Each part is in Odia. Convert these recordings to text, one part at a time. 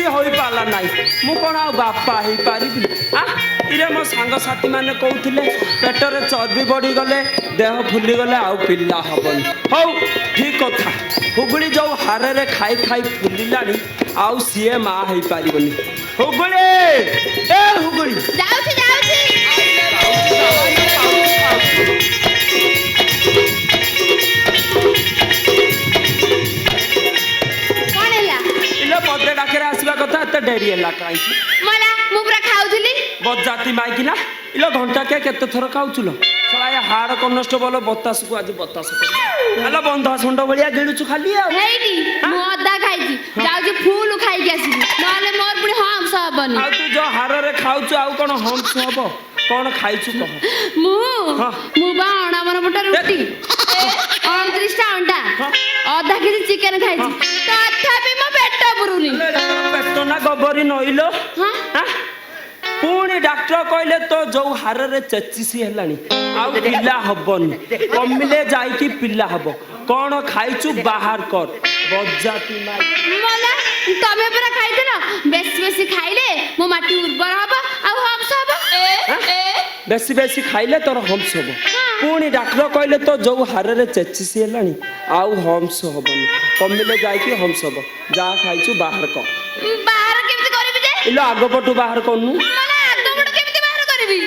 हो पाला नाई मु कौन आ बापा हो पारि इरे मो सांग साथी माने कहते पेटर चर्बी बढ़ी गले देह फुली गले आउ पिला हबन हौ ठीक कथा हुगुड़ी जो हारे रे खाई खाई फुलिलानी आउ सीए माँ हो पारिबनी हुगुड़ी ए हुगुड़ी जाउछि जाउछि कोन हैला इले पदे डाकेरे आसीबा कथा एते डेरी हैला काई मला मु पूरा खाउथिली बजाती माइकिना इलो घंटा के केते थर खाउचुलो सला या हाड़ कन्स्टेबल बतास को आज बतास कर हला बंधा सुंड बलिया गिणुचु खाली आ हेइडी मु अद्धा खाइछि जाउछि फूल खाइ के आसीबी नले मोर पुनी हंस हबनी आ तू जो हाड़ रे खाउचु आउ कोन हंस हबो कोन खाइछु कह मु बा अणावन बटा रोटी 29 टा अंडा अधा केजी चिकन खाइछि तथापि मो पेट पुरुनी पेट ना गोबरी नइलो हां पुणी डॉक्टर कहले तो जो हार रे चेचिसी हेलानी आउ पिला हबनी कमिले जाई कि पिला हबो कोन खाइछु बाहर कर बजाती माई मला तमे पूरा खाइथिलो बेसी बेसी खाइले मो माटी उर्वर हबो आ हंस हबो बेसी बेसी खाइले तोर हंस हबो पुणी डॉक्टर कहले तो जो हार रे चेचिसी हेलानी आउ हंस हबनी कमिले जाई कि हंस हबो जा खाइछु बाहर बाहर केमति करबी जे इलो आगो पटु बाहर करनु मला आगो पटु केमति बाहर करबी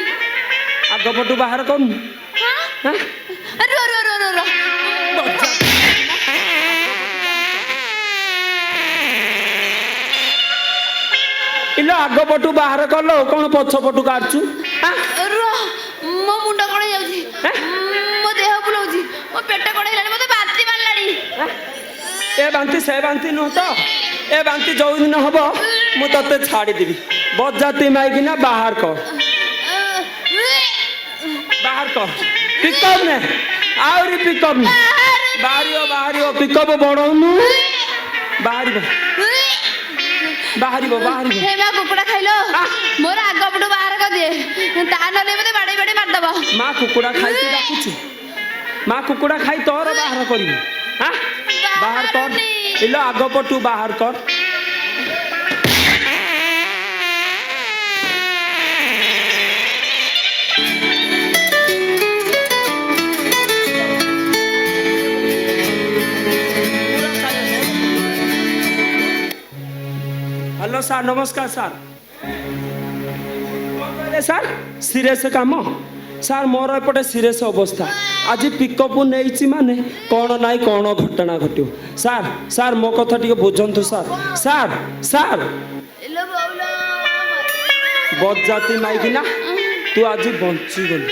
आगो पटु बाहर करनु हां रो रो रो रो रो इलो आगो पटु बाहर करलो कोन पछ पटु काटछु रो मो मुंड कोन जाउची मो देह बुलौची मो पेट कोन हेलानी मते बाती मारलानी ए बांती से बांती न तो ए बांती जो दिन हबो मु तते छाड़ी देबी बजाती माइकिना बाहर कर पिकअप ने आउरी पिकअप ने बाहरियो पिकअप बडौनु बाहरिबो हे मा कुकुड़ा खाइलो मोर आगो पटु बाहर कर दे ता नले मते बाडे बाडे मार दबो मां कुकुड़ा खाई के डाकुछु मां कुकुड़ा खाई तोर बाहर करिबो हां बाहर कर इलो आगो पटु बाहर कर हेलो सर नमस्कार सर सर सीरियस काम सर मोर एपटे सीरियस अवस्था आज पिकअप नहीं माने कौन नाई कौन घटना घटो सर सर मो कथा टिके बुझंतु सर सर सर बजाती माइकिना तू आज बंची गल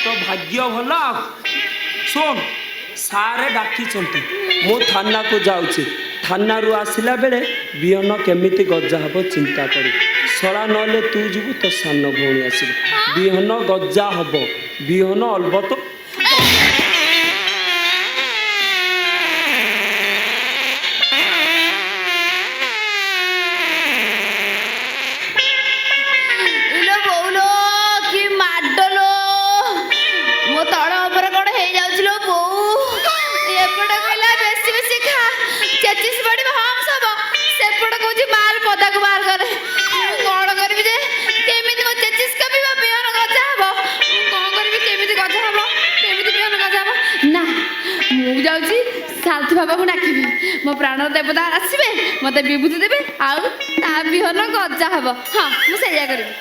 तो भाग्य भला सुन सारे डाकी मु थाना को जाऊँगी थाना रू आसला बेले बिहन केमिति गजा हब चिंता करी सड़ा नले तू जीवु तो सान भौणी आस बिहन गजा हब बिहन अलबत बाबा को डाकिबी मो प्राण देवता आसबे मते विभूति देबे आउ ता बिहन गजा हबो हां मु सेया करबी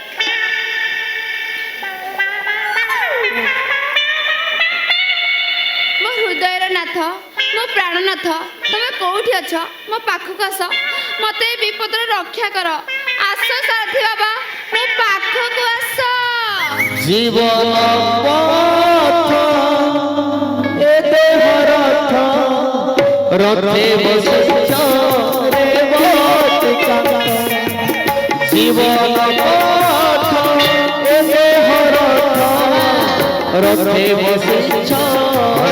मो हृदयर नाथ मो प्राणनाथ तमे कोठी अछ मो पाखक आस मते विपदर रक्षा कर आस साथी बाबा मो पाखक आस जीवन पथ ए देह रथे बसिछ रे बतिका जीवन पथ ए देह रथे बसिछ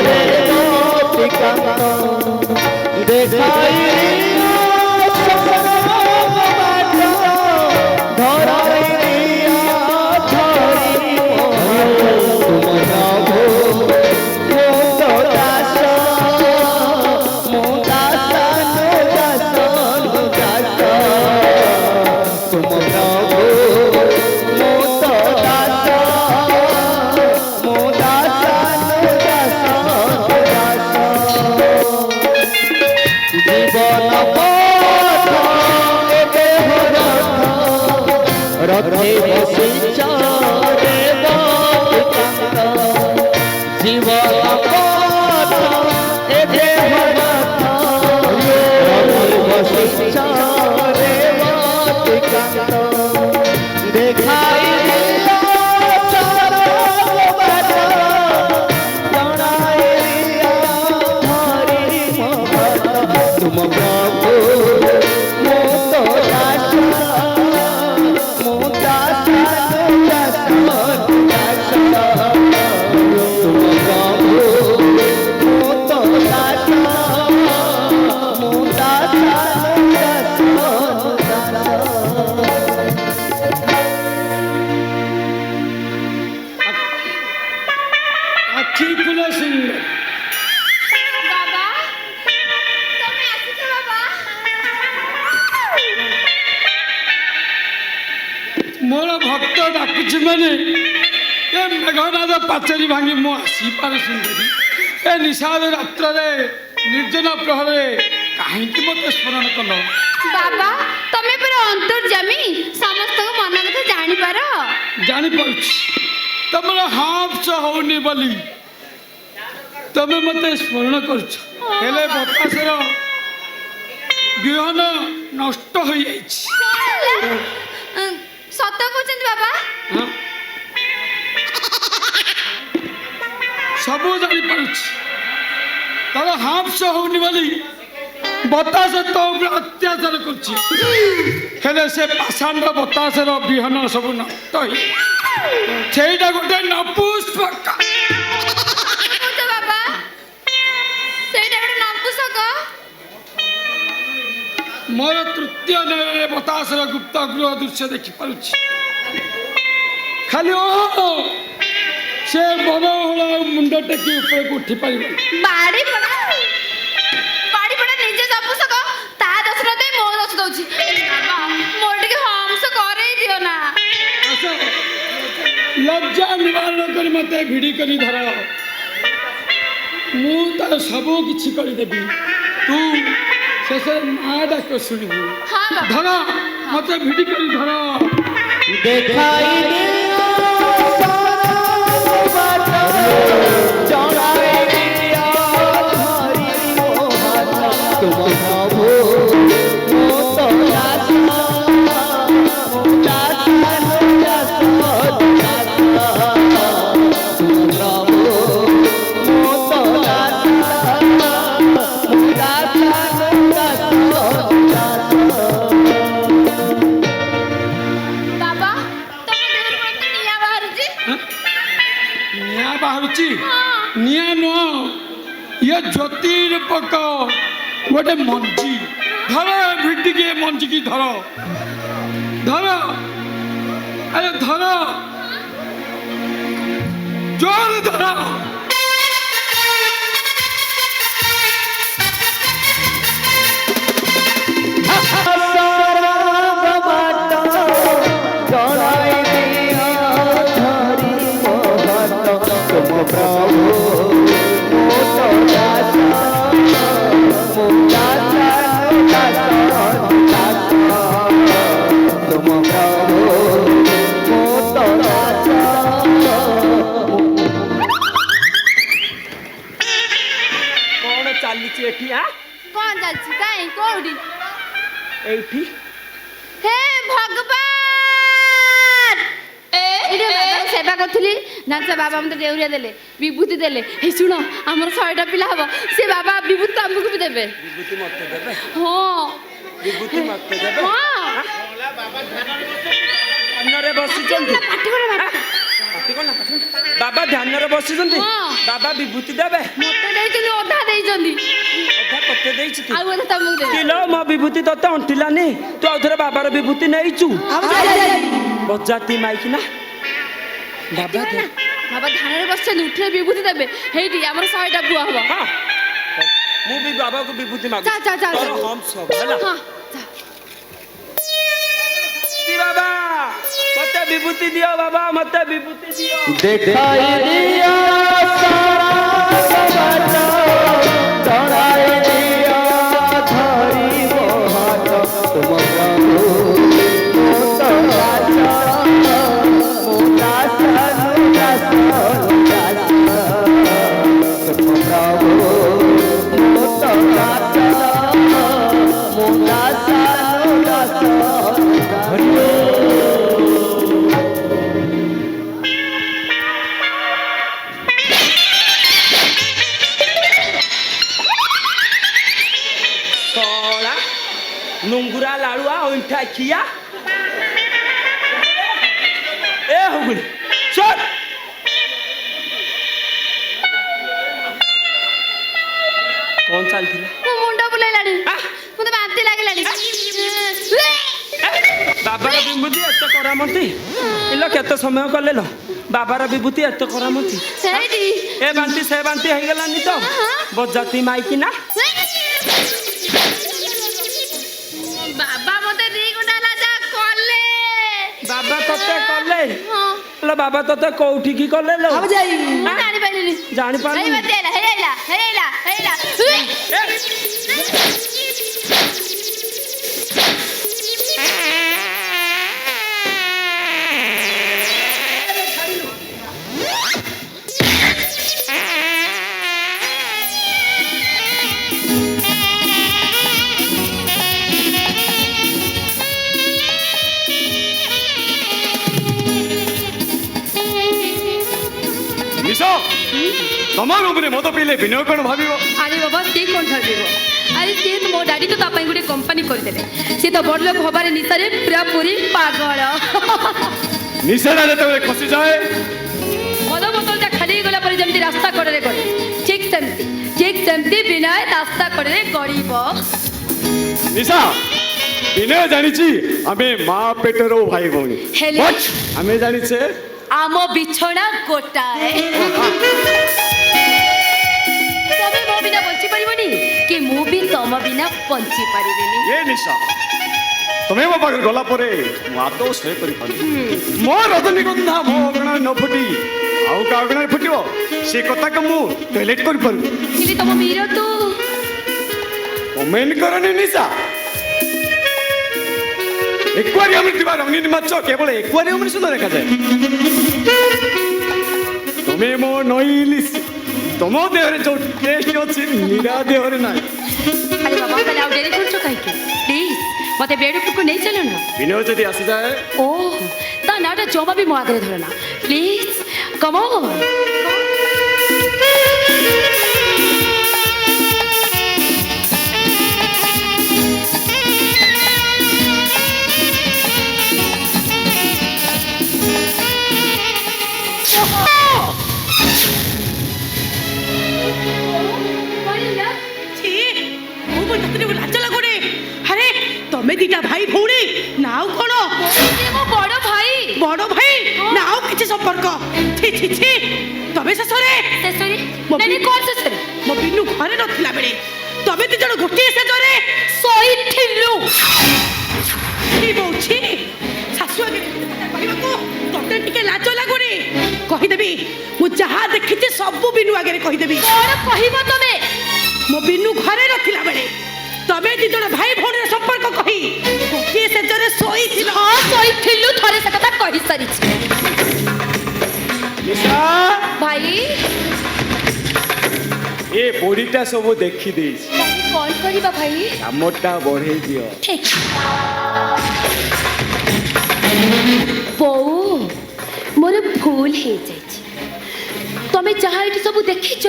रे बतिका देखाई বসিছ দেবকান্ত জীবন পথ এ দেহনাথ রঙে বসিছ দেবকান্ত দেখাই দিল চরণ বাট জଣାଇ দিଅ হরি মহত তুম প্রভু মো তো দাস মো দাস দাস দাস তুম প্রভু মো তো দাস মো দাস দাস আখি ফুল সুন্দর বাবা তুমি আসিছ বাবা ମୋର ଭକ୍ତ ଡାକୁଛି ମାନେ ଏ ମେଘନାଦ ପାଚେରୀ ଭାଙ୍ଗି ମୁଁ ଆସିପାରେ ସୁନ୍ଦରୀ ଏ ନିଶାଦ ରାତ୍ରରେ ନିର୍ଜନ ପ୍ରହରରେ କାହିଁକି ମୋତେ ସ୍ମରଣ କଲ ବାବା ତମେ ପୁରା ଅନ୍ତର୍ଯାମୀ ସମସ୍ତଙ୍କ ମନ କଥା ଜାଣିପାର ଜାଣିପାରୁଛି ତମର ହାଫସ ହଉନି ବୋଲି ତମେ ମୋତେ ସ୍ମରଣ କରୁଛ ହେଲେ ବତାସର ବିହନ ନଷ୍ଟ ହୋଇଯାଇଛି ସତ କହୁଛନ୍ତି ବାବା ହଁ? ସବୁ ଜାଣିପାରୁଛି ତାର ହାଫସ ହଉନି ବୋଲି ବତାସ ତୋ ଉପରେ ଅତ୍ୟାଚାର କରୁଛି ହେଲେ ସେ ପାଷାଣ୍ଡ ବତାସର ବିହନ ସବୁ ନଷ୍ଟ ହେଇ ସେଇଟା ଗୋଟେ ନପୁଷ୍ପକା କହୁଛ ବାବା ସେଇଟା ଗୋଟେ ନପୁସକ ମୋର ତୃତୀୟ ନୟରେ ବତାସର ଗୁପ୍ତ ଗୃହ ଦୃଶ୍ୟ ଦେଖିପାରୁଛି ଖାଲି ଓ ସେ ବନହୁଳ ଆଉ ମୁଣ୍ଡ ଟେକି ଉପରକୁ ଉଠି ପାରିବନି ବାଡ଼ି ପଡ଼ା ନିଜେ ନପୁସକ ତା ଦୋଷ ନ ଦେଇ ମୋ ଦୋଷ ଦଉଛି ବାବା ମୋର ଟିକେ ହଂସ କରେଇ ଦିଅ ନା ଆସ, ଲଜ୍ଜା ନିବାରଣ କରି ମୋତେ ଭିଡ଼ି କରି ଧର ମୁଁ ତାର ସବୁ କିଛି କରିଦେବି ତୁ ଶେଷରେ ମା ଡାକ ଶୁଣିବୁ ହଁ ବାବା ଧର ମୋତେ ଭିଡ଼ି କରି ଧର দেখাই দিও চরণ বাট জଣାই দিও হরি মহত তুম প্রভু মো তো দাস মো দাস দাস দাস তুম প্রভু মো তো দাস মো দাস দাস দাস ବାବା ତମ ଦେହରୁ କଣ ଏମିତି ନିଆଁ ବାହାରୁଛି ନିଆଁ ବାହାରୁଛି ହଁ ନିଆଁ ନୁହଁ ଇଏ ଜ୍ୟୋତି ରୂପକ ଗୋଟେ ମଞ୍ଜି ଧର ଭିଡ଼ିକି ଏ ମଞ୍ଜିକି ଧର ଧର ଆରେ ଧର ଜୋର ଧର କଣ ଚାଲିଛି ଏଠି ଆ କଣ ଚାଲିଛି କାଇଁ କୋଉଠି ଏଇଠି ହେ ଭଗବାନ ଏଇଠି ବାବାଙ୍କ ସେବା କରୁଥିଲି ଜାଣିଛ ବାବା ମତେ ଡେଉରିଆ ଦେଲେ ବିଭୂତି ଦେଲେ ହେଇ ଶୁଣ ଆମର 100ଟା ପିଲା ହବ ସେ ବାବା ବିଭୂତି ତମକୁ ବି ଦେବେ ବିଭୂତି ମତେ ଦେବେ ହଁ ବିଭୂତି ମତେ ଦେବେ ହଁ ଧ୍ୟାନରେ ବସିଛନ୍ତି ପାଟି କର ବାବା ପାଟି କଣ ନା, ପାଟି କଣ? ବାବା ଧ୍ୟାନରେ ବସିଛନ୍ତି ହଁ। ବାବା ବିଭୂତି ଦେବେ ମତେ ଦେଇଛନ୍ତି ଅଧା ଦେଇଛନ୍ତି ଅଧା ତତେ ଦେଇଛି କି? ଆଉ ଅଧା ତମକୁ ଦେବେ କିଲୋ ମୋ ବିଭୂତି ତତେ ଅଣ୍ଟିଲାନି ତୁ ଆଉ ଥରେ ବାବାର ବିଭୂତି ନେଇଛୁ ବଜାତି ମାଇକି ନା ବାବା ଦେ ବାବା ଧ୍ୟାନରେ ବସିଛନ୍ତି ଉଠିଲେ ବିଭୂତି ଦେବେ ହେଇଠି ଆମର 100ଟା ପୁଅ ହବ ହଁ ମୁଁ ବି ବାବାକୁ ବିଭୂତି ମାଗୁଛି ଯା, ଯା, ଯା, ତୋର ଯା। ହମ୍ସ ହବ ହେଲା ହଁ ଯା। ଶ୍ରୀ ବାବା ମତେ ବିଭୂତି ଦିଅ ବାବା ମତେ ବିଭୂତି ଦିଅ দেখাই দিও চরণ বাট জଣାই দিও হরি মহত তুম প্রভু মো তো দাস खिया ए हुगुल चल कौन चलथिला ମୋ ମୁଣ୍ଡ ବୁଲେଇଲାଣି ଆଁ? ମୋତେ ବାନ୍ତି ଲାଗିଲାଣି ବାବାର ବିଭୂତି ଏତେ କରାମତି ଇଲୋ କେତେ ସମୟ କଲେ ଲ ବାବାର ବିଭୂତି ଏତେ କରାମତି ସେଇଠି ଏ ବାନ୍ତି ସେ ବାନ୍ତି ହେଇଗଲାନି ତ ବଜାତି ମାଇକି ନା ବାବା ମୋତେ 2 ଘଣ୍ଟା ହେଲା ଯା କଲେ ବାବା ତତେ କଲେ ହଁ ଲୋ ବାବା ତତେ କୋଉଠିକି କଲେ ଲୋ ମୁଁ ଜାଣିପାରିଲିନି ଜାଣିପାରିଲୁ ହେଇ ବାନ୍ତି ହେଇଲା ନିଶ ତମ ରୁମରେ ମଦ ପିଇଲେ ବିନୟ କ'ଣ ଭାବିବ? ଆରେ ବାବା ସେ କ'ଣ ଭାବିବ ଆରେ ସେ ମୋ ଡାଡି ତ ତା ପାଇଁ ଗୋଟେ କମ୍ପାନୀ କରିଦେଲେ ସେ ତ ବଡ଼ ଲୋକ ହବାରେ ନିଶାରେ ପୁରାପୁରି ପାଗଳ ନିଶାଟା ଯେତେବେଳେ ଖସିଯାଏ ମଦ ବୋତଲଟା ଖାଲି ହେଇଗଲା ପରେ ଯେମିତି ରାସ୍ତା କଡ଼ରେ ଗଡ଼େ ଠିକ୍ ସେମିତି ବିନୟ ରାସ୍ତା କଡ଼ରେ ଗଡ଼ିବ ନିଶା ବିନୟ ଜାଣିଛି ଆମେ ମା ପେଟର ଭାଇ ଭଉଣୀ ହେଲେ? But ଆମେ ଜାଣିଛେ ଆମ ବିଛଣା ଗୋଟାଏ ତମେ ମୋ ବିନା ବଞ୍ଚି ପାରିବନି କି ମୁଁ ବି ତମ ବିନା ବଞ୍ଚି ପାରିବିନି ଏ ନିଶା ତମେ ମୋ ପାଖରେ ଗଲା ପରେ ମୁଁ ଆଦୌ ସହ୍ୟ କରିପାରୁନି ମୋ ରଜନୀଗନ୍ଧା ମୋ ଅଗଣାରେ ନ ଫୁଟି ଆଉ କାହା ଅଗଣାରେ ଫୁଟିବ ସେ କଥାକୁ ମୁଁ ଟଏଲେଟ୍ କରିପାରୁନି ହେଲେ ତମ ମୀର ତୁ କମେଣ୍ଟ କରନି ନିଶା ଏକ୍ୱାରିୟମରେ ଥିବା ରଙ୍ଗୀନ ମାଛ କେବଳ ଏକ୍ୱାରିୟମରେ ସୁନ୍ଦର ଦେଖାଯାଏ ତମେ ମୋ ନଈ ଇଲିଶି ତମ ଦେହରେ ଯୋଉ ଟେଷ୍ଟ ଅଛି ନିରା ଦେହରେ ନାହିଁ ଆରେ ବାବା ତାହେଲେ ଆଉ ଡେରି କରୁଛ କାହିଁକି ପ୍ଲିଜ୍ ମତେ ବେଡ୍ ଉପରକୁ ନେଇ ଚାଲ ନା ବିନୟ ଯଦି ଆସିଯାଏ ଓ ତା ନାଁଟା ଜମା ବି ମୋ ଆଗରେ ଧରନା ପ୍ଲିଜ୍ କମ୍ ଅନ୍ ତମେ ଦିଟା ଭାଇ ଭଉଣୀ ନାଉ କଣ ମୋ ବଡ଼ ଭାଇ ବଡ ଭାଇ ନା ଆଉ କିଛି ସମ୍ପର୍କ ଛି ଛି ଛି ତମେ ଶେଷରେ ଶେଷରେ ମୋ ନାଇଁ କ'ଣ ଶେଷରେ ମୋ ବିନୁ ଘରେ ନଥିଲା ବେଳେ ତମେ ଦି ଜଣ ଗୋଟିଏ ଶେଷରେ ଶୋଇଥିଲୁ ଛି ବଉଛି ଶାଶୁ ଆଗରେ କହିବାକୁ ତତେ ଟିକେ ଲାଜ ଲାଗୁନି କହିଦେବି ମୁଁ ଯାହା ଦେଖିଛି ସବୁ ବିନୁ ଆଗରେ କହିଦେବି କ'ଣ କହିବ ତମେ ମୋ ବିନୁ ଘରେ ନଥିଲା ବେଳେ ତମେ ଦି ଜଣ ଭାଇ ଭଉଣୀର ସମ୍ପର୍କ କହି ଗୋଟିଏ ଶେଷରେ ଶୋଇଥିଲ ହଁ ଶୋଇଥିଲୁ ଥରେ ସେ କଥା କହିସାରିଛି ନିଶା ଭାଇ ଏ ବଡିଟା ସବୁ ଦେଖି ଦେଇଛି କ'ଣ କରିବା ଭାଇ କାମଟା ବଢେଇ ଦିଅ ଠିକ୍ ବୋଉ ମୋର ଭୁଲ ହେଇଯାଇଛି ତମେ ଯାହା ଏଠି ସବୁ ଦେଖିଛ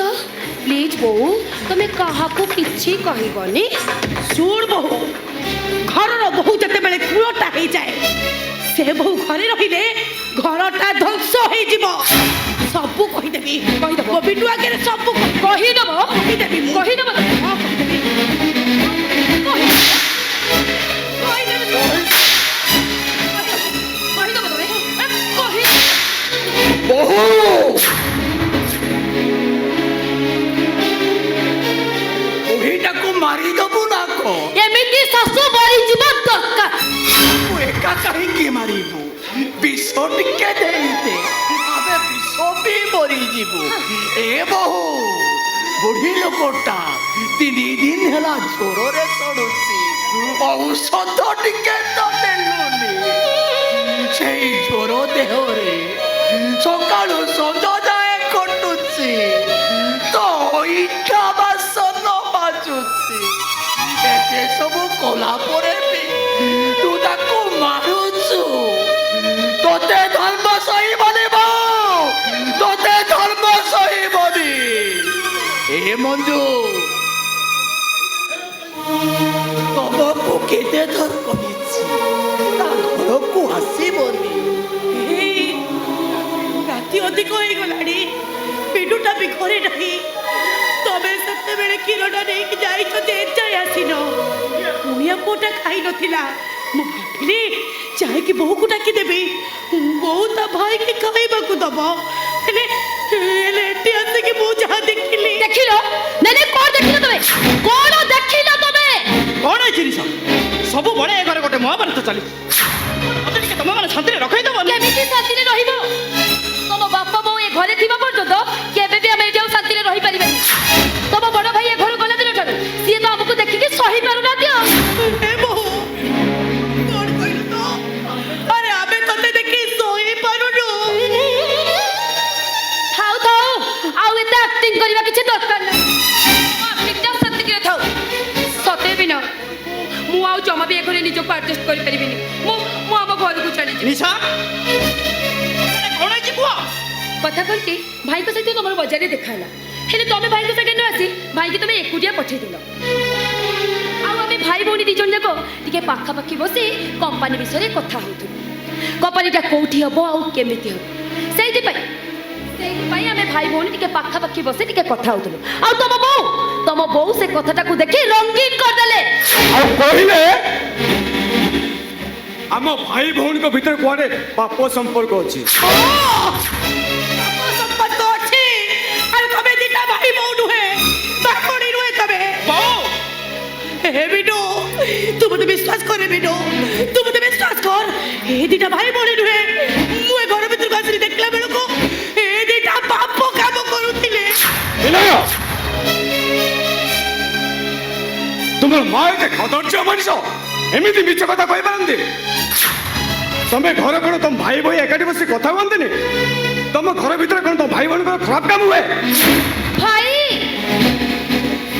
ପ୍ଲିଜ୍ ବୋଉ ତମେ କାହାକୁ କିଛି କହିବନି ଶୁଣ ବୋହୁ ଘରର ବୋହୁ ଯେତେବେଳେ କୂଳଟା ହେଇଯାଏ ସେ ବୋହୁ ଘରେ ରହିଲେ ଘରଟା ଧ୍ୱଂସ ହେଇଯିବ ସବୁ କହିଦେବି କହିଦେବ? ମୋ ବିନୁ ଆଗରେ ସବୁ କହିଦବ କହିଦେବି ମୁଁ। କହିଦବ ତମେ? ହଁ, କହିଦେବି। କହିଦବ ତମେ କହି ବହୁ ବୁଢ଼ୀଟାକୁ ମାରିଦବୁ ନା କଣ? ଏମିତି ଶାଶୁ ମରିଯିବ ଦରକାର ତୁ ଏକା କାହିଁକି ମାରିବୁ? ବିଷ ଟିକେ ଦେଇଦେ, ଆମେ ବିଷ ବି ମରିଯିବୁ। ଏ ବୋହୁ, ବୁଢ଼ୀ ଲୋକଟା 3 ଦିନ ହେଲା ଜ୍ୱରରେ ପଡୁଛି, ଔଷଧ ଟିକେ ତ ଦେଲୁନି। ସେଇ ଜ୍ୱର ଦେହରେ ସକାଳୁ ସଞ୍ଜ ଯାଏ କଟୁଛି, ତ ଇଟା ବାସନ ବାଜୁଛି। ଏତେ ସବୁ କଲା ପରେ ବି ତୁ ତାକୁ ମାରୁଛୁ। ତୋତେ ଧର୍ମ ସହିବନି ବୋଉ, ତୋତେ ଧର୍ମ ସହିବନି। ଏ ମଞ୍ଜୁ, ତମକୁ କେତେ ଥର କହିଛି ଆସିବନି। ଏଇ ରାତି ଅଧିକ ହେଇଗଲାଣି, ପିଣ୍ଡୁଟା ବି ଘରେ ନାହିଁ। ତମେ ସେତେବେଳେ କ୍ଷୀରଟା ନେଇକି ଯାଇଛ ଯେ ଏଯାଏ ଆସିନ। କୁଣିଆ ପୁଅଟା ଖାଇ ନଥିଲା। ମୁଁ ଭାବିଲି ଯାଇକି ବୋହୁକୁ ଡାକିଦେବି, ବୋହୁ ତା ଭାଇକି ଖାଇବାକୁ ଦବ। ହେଲେ ହେଲେ ଏଠି ଆସିକି ମୁଁ ଯାହା ଦେଖିଲି। ଦେଖିଲ ନାଇଁ କଣ ଦେଖିଲ ତମେ? କଣ ଦେଖିଲ ତମେ? କଣ ଏ ଜିନିଷ ସବୁବେଳେ ଏ ଘରେ ଗୋଟେ ମହାଭାରତ ଚାଲିଛି। ମତେ ଟିକେ ତମେ ମାନେ ଶାନ୍ତିରେ ରଖେଇଦବନି? କେମିତି ଶାନ୍ତିରେ ରହିବ? ତମ ବାପା ବୋଉ ଏ ଘରେ ଥିବା ପର୍ଯ୍ୟନ୍ତ କେବେ ବି ଆମେ ଏଠି ଆଉ ଶାନ୍ତିରେ ରହିପାରିବାନି। ତମ ବଡ ଭାଇ ଏ ଘରୁ ଗଲା ଦିନଠାରୁ ସିଏ ତ ଆମକୁ ଦେଖିକି ସହି ପାରୁନାହାନ୍ତି ଆଉ। ଏ ବୋହୁ, କଣ କହିଲୁ ତ? ଆରେ ଆମେ ତତେ ଦେଖି ଶୋଇ ପାରୁନୁ। ଥାଉ ଥାଉ, ଆଉ ଏତେ ଆକ୍ଟିଂ କରିବା କିଛି ଦରକାର ନାହିଁ। ଆକ୍ଟିଂଟା ସେତିକିରେ ଥାଉ। ସତେ ବି ନା, ମୁଁ ଆଉ ଜମା ବି ଏ ଘରେ ନିଜକୁ ଆଡଜଷ୍ଟ କରିପାରିବିନି। ମୁଁ ଆମ ଘରକୁ ଚାଲିଯିବି। ନିଶା କଣ ହେଇଛି କୁହ? କଥା କଣ କି ଭାଇଙ୍କ ସହିତ ତମର ବଜାରରେ ଦେଖା ହେଲା, ହେଲେ ତମେ ଭାଇଙ୍କ ସାଙ୍ଗେ ନ ଆସି ଭାଇକି ତମେ ଏକୁଟିଆ ପଠେଇଦେଲ। ଆଉ ଆମେ ଭାଇ ଭଉଣୀ ଦି ଜଣ ଯାକ ଟିକେ ପାଖାପାଖି ବସି କମ୍ପାନୀ ବିଷୟରେ କଥା ହଉଥିଲୁ। କମ୍ପାନୀଟା କୋଉଠି ହବ ଆଉ କେମିତି ହବ, ସେଇଥିପାଇଁ ଆମେ ଭାଇ ଭଉଣୀ ଟିକେ ପାଖାପାଖି ବସି ଟିକେ କଥା ହଉଥିଲୁ। ଆଉ ତମ ବୋଉ ସେ କଥାଟାକୁ ଦେଖି ରଙ୍ଗୀନ କରିଦେଲେ। ଆଉ କହିଲେ ଆମ ଭାଇ ଭଉଣୀଙ୍କ ଭିତରେ କୁଆଡେ ପାପ ସମ୍ପର୍କ ଅଛି। ସମ୍ପର୍କ ଅଛି। ଆରେ ତମେ ଦିଟା ଭାଇ ବୋଉ ନୁହେଁ, ବାପଣି ନୁହେଁ ତମେ। हे बिडो, तू मते विश्वास करे बिडो, तू मते विश्वास कर। ए दिटा भाई बोली नुहे, मु ए घर भीतर आसी देखला बेल को ए दिटा पाप काम करूथिले। विनय, तुमर मां के खदर्ज मनिष एमिति मिछ कथा कहि पारंती? तमे घर कोन तुम भाई भाई एकाठी बसी कथा कहंतनी? तुम घर भीतर कोन तुम भाई बहन को खराब काम हुए? भाई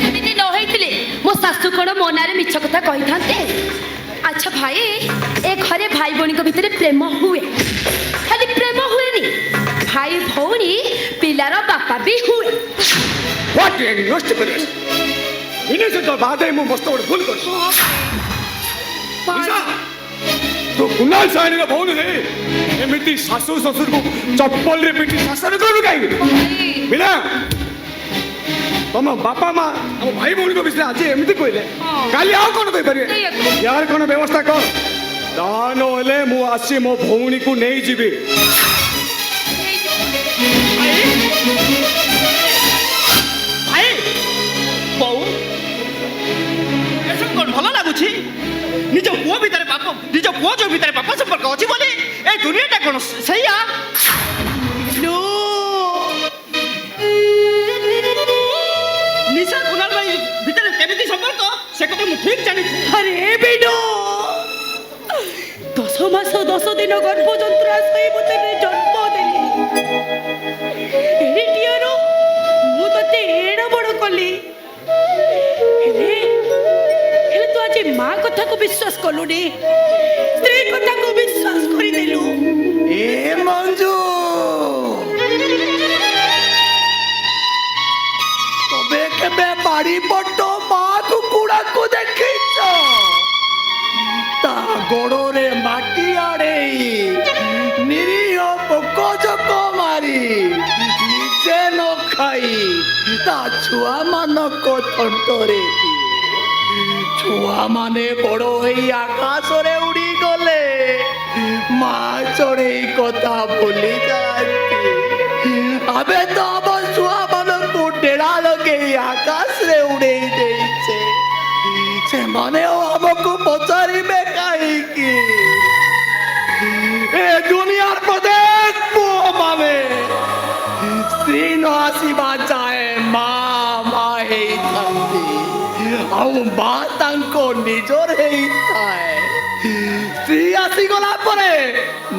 एमिति न होइथिले मो सासु कोन मोनारे मिछ कथा कहि थांते? अच्छा भाई, ए घरे भाई भौणी को भीतर प्रेम हुए, खाली प्रेम हुए नी, भाई भौणी पिलार बापा भी हुए। व्हाट यू नष्ट करे इने से तो बादे मु मस्त बड़ भूल कर। निशा, तो कुणाल साइने का भौणी है एमिति सासु ससुर को चप्पल रे पिटी शासन करू काई? बिना तुम बापा माँ हम भाई भौणी को विषय आज एमती कहले, काली आउ कौन कहि परिबे? यार कौन व्यवस्था कर दान होले मु आसी मो भौणी को नहीं जीबी। भाई बहु एसब कोन भलो लागुछि? निज पुओ भितर पाप, निज पुओ जो भितर पाप संपर्क अछि बोले ए दुनियाटा कोन सहीया? नो निशा कुणाल भाई भितर केमिति संपर्क से कथा मु ठीक जानि। अरे बिडो, 10 मास 10 दिन गर्भ जंत्रा सही मते जन्म देली। एरिटियारो मु तते एड़ा बड़ कली। हेले तू आज माँ कथा को विश्वास कलुनी, स्त्री कथा को विश्वास करी देलु। ए मंजू, तबे केबे बाड़ी पट्ट माँ कुकुड़ा को देखिଛ? ता गोड़े माटी आड़े निरीह पोक जोक मारी निजे न खाई ता छुआ मानक थंटरे छुआ माने बड़ होई आकाश रे उड़ी गले माँ चढ़े कथा भूली जाती। अबे तो अब छुआ मानक डेरा लगे आकाश रे उड़े देइछे, से माने हमको पचारिबे काईकी? ए दुनियार प्रत्येक पुओ माने स्त्री न आसीबा चाहे माँ माँ हेई थांती ଆଉ ମା ତାଙ୍କ ନିଜର ହେଇଥାଏ। ସ୍ତ୍ରୀ ଆସିଗଲା ପରେ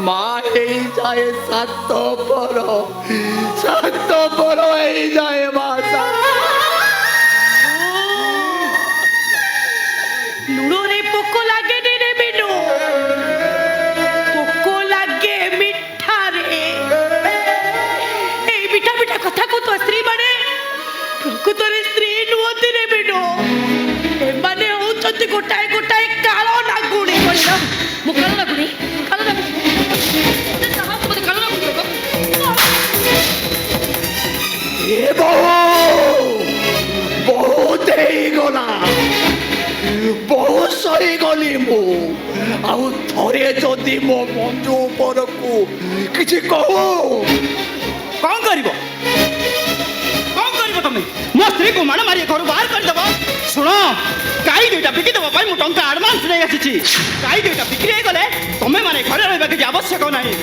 ମା ହେଇଯାଏ ସାତ ପର ହେଇଯାଏ ମା। ଲୁଣରେ ପୋକ ଲାଗେନି ରେ ବିନୁ, ପୋକ ଲାଗେ ମିଠାରେ। ଏଇ ମିଠା ମିଠା କଥା କହୁ ତ ସ୍ତ୍ରୀ ମାନେ ପ୍ରକୃତରେ ସ୍ତ୍ରୀ ନୁହନ୍ତି ରେ ବିନୁ, ଏମାନେ ହଉଛନ୍ତି ଗୋଟାଏ ଗୋଟାଏ କାଳ ନାଗୁଣୀ। ମୁଁ କାଳ ନାଗୁଣୀ? ହେଇଗଲି ମୁଁ ଆଉ ଥରେ ଯଦି ମୋ ବନ୍ଧୁ ଉପରକୁ କିଛି କହୁ କଣ କରିବ ତମେ ମୋ ସ୍ତ୍ରୀକୁ ମାଡ଼ ମାରି ଘରୁ ବାହାର କରିଦେବ ଶୁଣ ଗାଈ ଦୁଇଟା ବିକି ଦେବା ପାଇଁ ମୁଁ ଟଙ୍କା ଆଡଭାନ୍ସ ନେଇ ଆସିଛି ଗାଈ ଦୁଇଟା ବିକ୍ରି ହେଇଗଲେ ତମେ ମାନେ ଘରେ ରହିବା କିଛି ଆବଶ୍ୟକ ନାହିଁ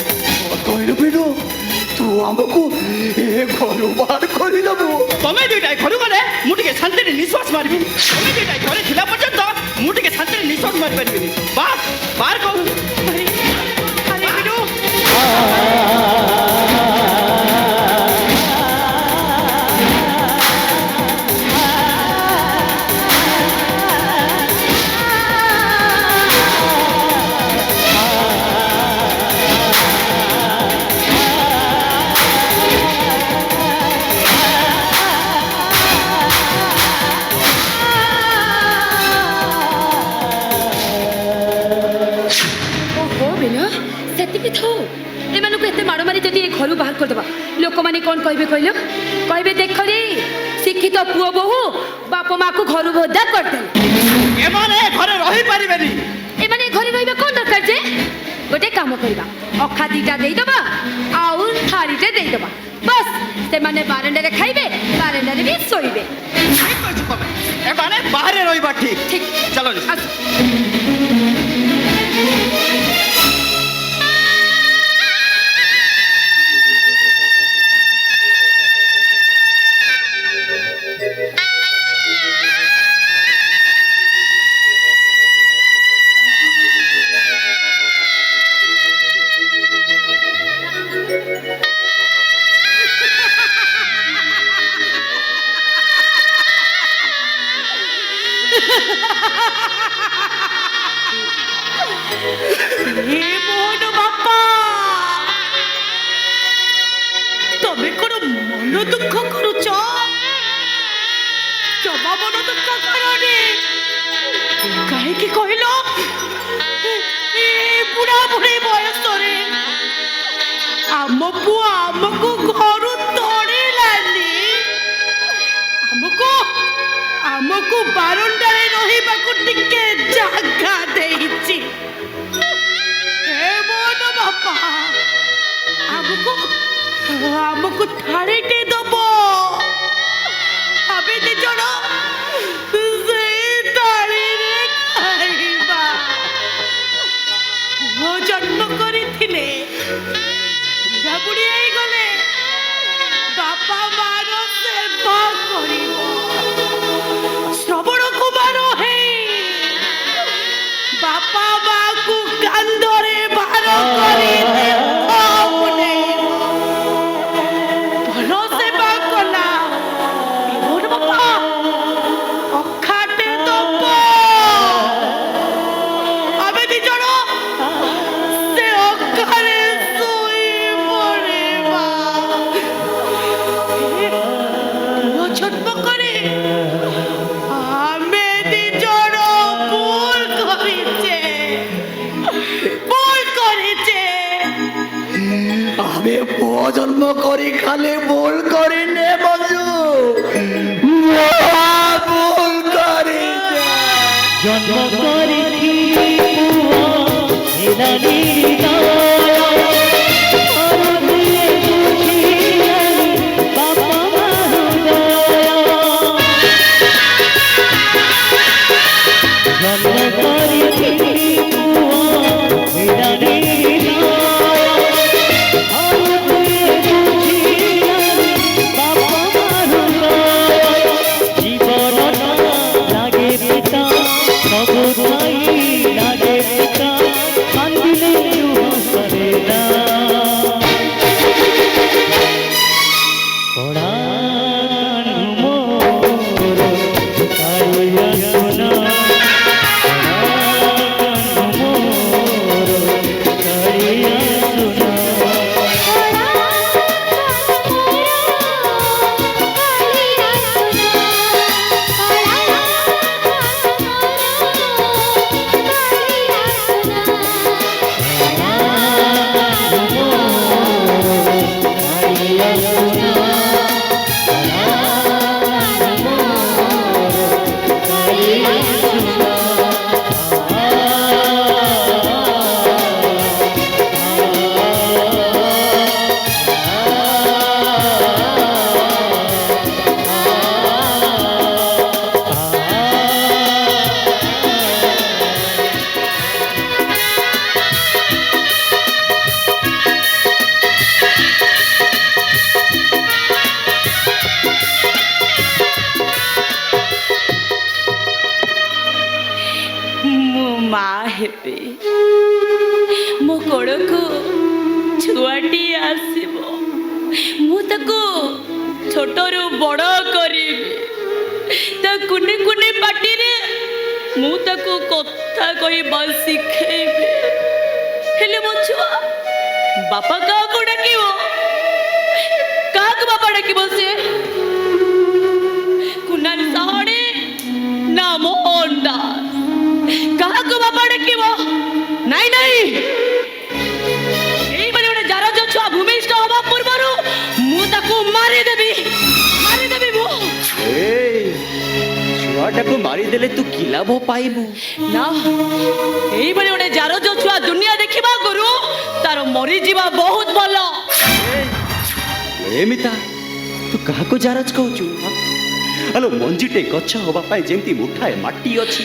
କହିଲୁ ବିନୁ ତୁ ଆମକୁ ଏ ଘରୁ ବାହାର କରିଦେବୁ ତମେ ଦୁଇଟା ଘରୁ ଗଲେ ମୁଁ ଟିକେ ଶାନ୍ତିରେ ନିଶ୍ୱାସ ମାରିବି ତମେ ଦୁଇଟା ଘରେ ଥିଲା ପର୍ଯ୍ୟନ୍ତ ମୁଁ ଟିକେ ଶାନ୍ତିରେ ନିଶ୍ୱାସ ମାରିପାରିବିନି ବାହାର କରୁ ଆରେ ବିନୁ ସେତିକି ଥାଉ ଏମାନଙ୍କୁ ଏତେ ମାଡ଼ ମାରି ଯଦି ଏ ଘରୁ ବାହାର କରିଦେବା ଲୋକମାନେ କ'ଣ କହିବେ କହିଲ କହିବେ ଦେଖରେ ଶିକ୍ଷିତ ପୁଅ ବୋହୂ ବାପ ମାଆକୁ ଘରୁ ଭୋଦା କରିଦେଲେ ଏମାନେ ଘରେ ରହିପାରିବେନି ଏମାନେ ଘରେ ରହିବା କ'ଣ ଦରକାର ଯେ ଗୋଟେ କାମ କରିବା ଅଖା ଦିଟା ଦେଇଦବା ଆଉ ଥାଳିଟେ ଦେଇଦବା ବସ୍ ସେମାନେ ବାରଣ୍ଡାରେ ଖାଇବେ ବାରଣ୍ଡାରେ ବି ଶୋଇବେ ଏମାନେ ବାହାରେ ରହିବା ଠିକ ଠିକ ଚାଲ ଆସ ଏ ମୋହନ ବାପା ତମେ କଣ ମନ ଦୁଃଖ କରୁଛ ଜମା ମନ ଦୁଃଖ କରନି କାହିଁକି କହିଲ ଏ ବୁଢା ବୁଢୀ ବୟସରେ ଆମ ପୁଅ ଆମକୁ ଘରୁ ତଡ଼ିଲାନି ଆମକୁ ବାରଣ୍ଡାରେ ରହିବାକୁ ଟିକେ ଜାଗା ଦେଇଛି ହେ ମୋହନ ବାପା ଆମକୁ ଥାଳିଟେ ଦବ ଆମେ ଦି ଜଣ ସେଇ ଥାଳିରେ ଖାଇବା ପୁଅ ଜନ୍ମ କରିଥିଲେ ବୁଢ଼ାବୁଢ଼ୀ ହେଇଗଲେ ବାପା ମାର ସେବା କରିବ ଶ୍ରବଣ କୁମାର ହେଇ ବାପା ମାକୁ କାନ୍ଧରେ ଭାର କରି ଭଲ ସେବା କଲା ମୋର ବାପା ଅଖାଟେ ଦବ ଆମେ ଦି ଜଣ ସେ ଅଖାରେ ଶୋଇ ପଡ଼ିବା ପୁଅ ଜନ୍ମ କରି ଆମେ ଦି ଜଣ ଭୁଲ କରିଛେ ଆମେ ପୁଅ ଜନ୍ମ କରି ଖାଲି ଭୁଲ କରିନେ ବନ୍ଧୁ ଭୁଲ କରିଛେ জন্ম করেছি পুয়া এলানি বাবা জন্ম করেছি পুয়া এলানি ହେବି ମୋ କୋଳକୁ ଛୁଆଟିଏ ଆସିବ ମୁଁ ତାକୁ ଛୋଟରୁ ବଡ଼ କରିବି ତା କୁନି କୁନି ପାଟିରେ ମୁଁ ତାକୁ କଥା କହିବା ଶିଖେଇବି ହେଲେ ମୋ ଛୁଆ ବାପା କାହାକୁ ଡାକିବ କାହାକୁ ବାପା ଡାକିବ ସେ କୁନାଲ ସାହଣୀ ନା ମୋହନ ଦାସ କାହାକୁ ବାପା ଡାକିବ ନାଇଁ ନାଇଁ ଏଇଭଳି ଗୋଟେ ଜାରଜ ଛୁଆ ଭୂମିଷ୍ଠ ହବା ପୂର୍ବରୁ ମୁଁ ତାକୁ ମାରିଦେବି ମୁଁ ଛୁଆଟାକୁ ମାରିଦେଲେ ତୁ କି ଲାଭ ପାଇବୁ? ନା ଏଇଭଳି ଗୋଟେ ଜାରଜ ଛୁଆ ଦୁନିଆ ଦେଖିବା ଗୁରୁ ତାର ମରିଯିବା ବହୁତ ଭଲ। ଏମିତା ତୁ କାହାକୁ ଜାରଜ କହୁଛୁ? ଆଲୋ ମଞ୍ଜିଟେ ଗଛ ହବା ପାଇଁ ଯେମିତି ମୁଠାଏ ମାଟି ଅଛି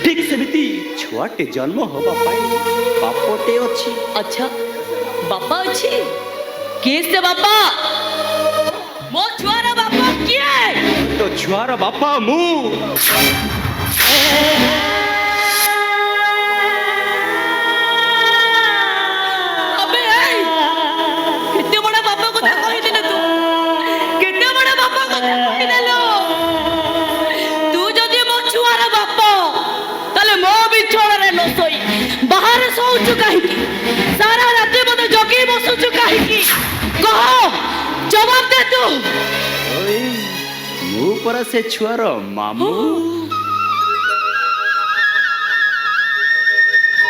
ଠିକ ସେମିତି ଛୁଆଟେ ଜନ୍ମ ହବା ପାଇଁ ବାପଟେ ଅଛି। ଆଚ୍ଛା ବାପା ଅଛି କିଏ ସେ ବାପା? ମୋ ଛୁଆର ବାପା କିଏ? ତୋ ଛୁଆର ବାପା ମୁଁ। ଆବେ କେତେ ବଡ଼ ବାପା କଥା କହିଦେଲୁ ତୁ କେତେ ବଡ଼ ବାପା କଥା କହିଦେଲୁ ତୁ ଯଦି ମୋ ଛୁଆର ବାପା ତାହେଲେ ମୋ ବିଛଣାରେ ନ ଶୋଇ ବାହାରେ ଶୋଉଛୁ କାହିଁକି? ସାରା ରାତି ମତେ ଜଗି ବସୁଛୁ କାହିଁକି? କହ ଜବାବ ଦେ ତୁ। ମୁଁ ପରା ସେ ଛୁଆର ମାମୁଁ।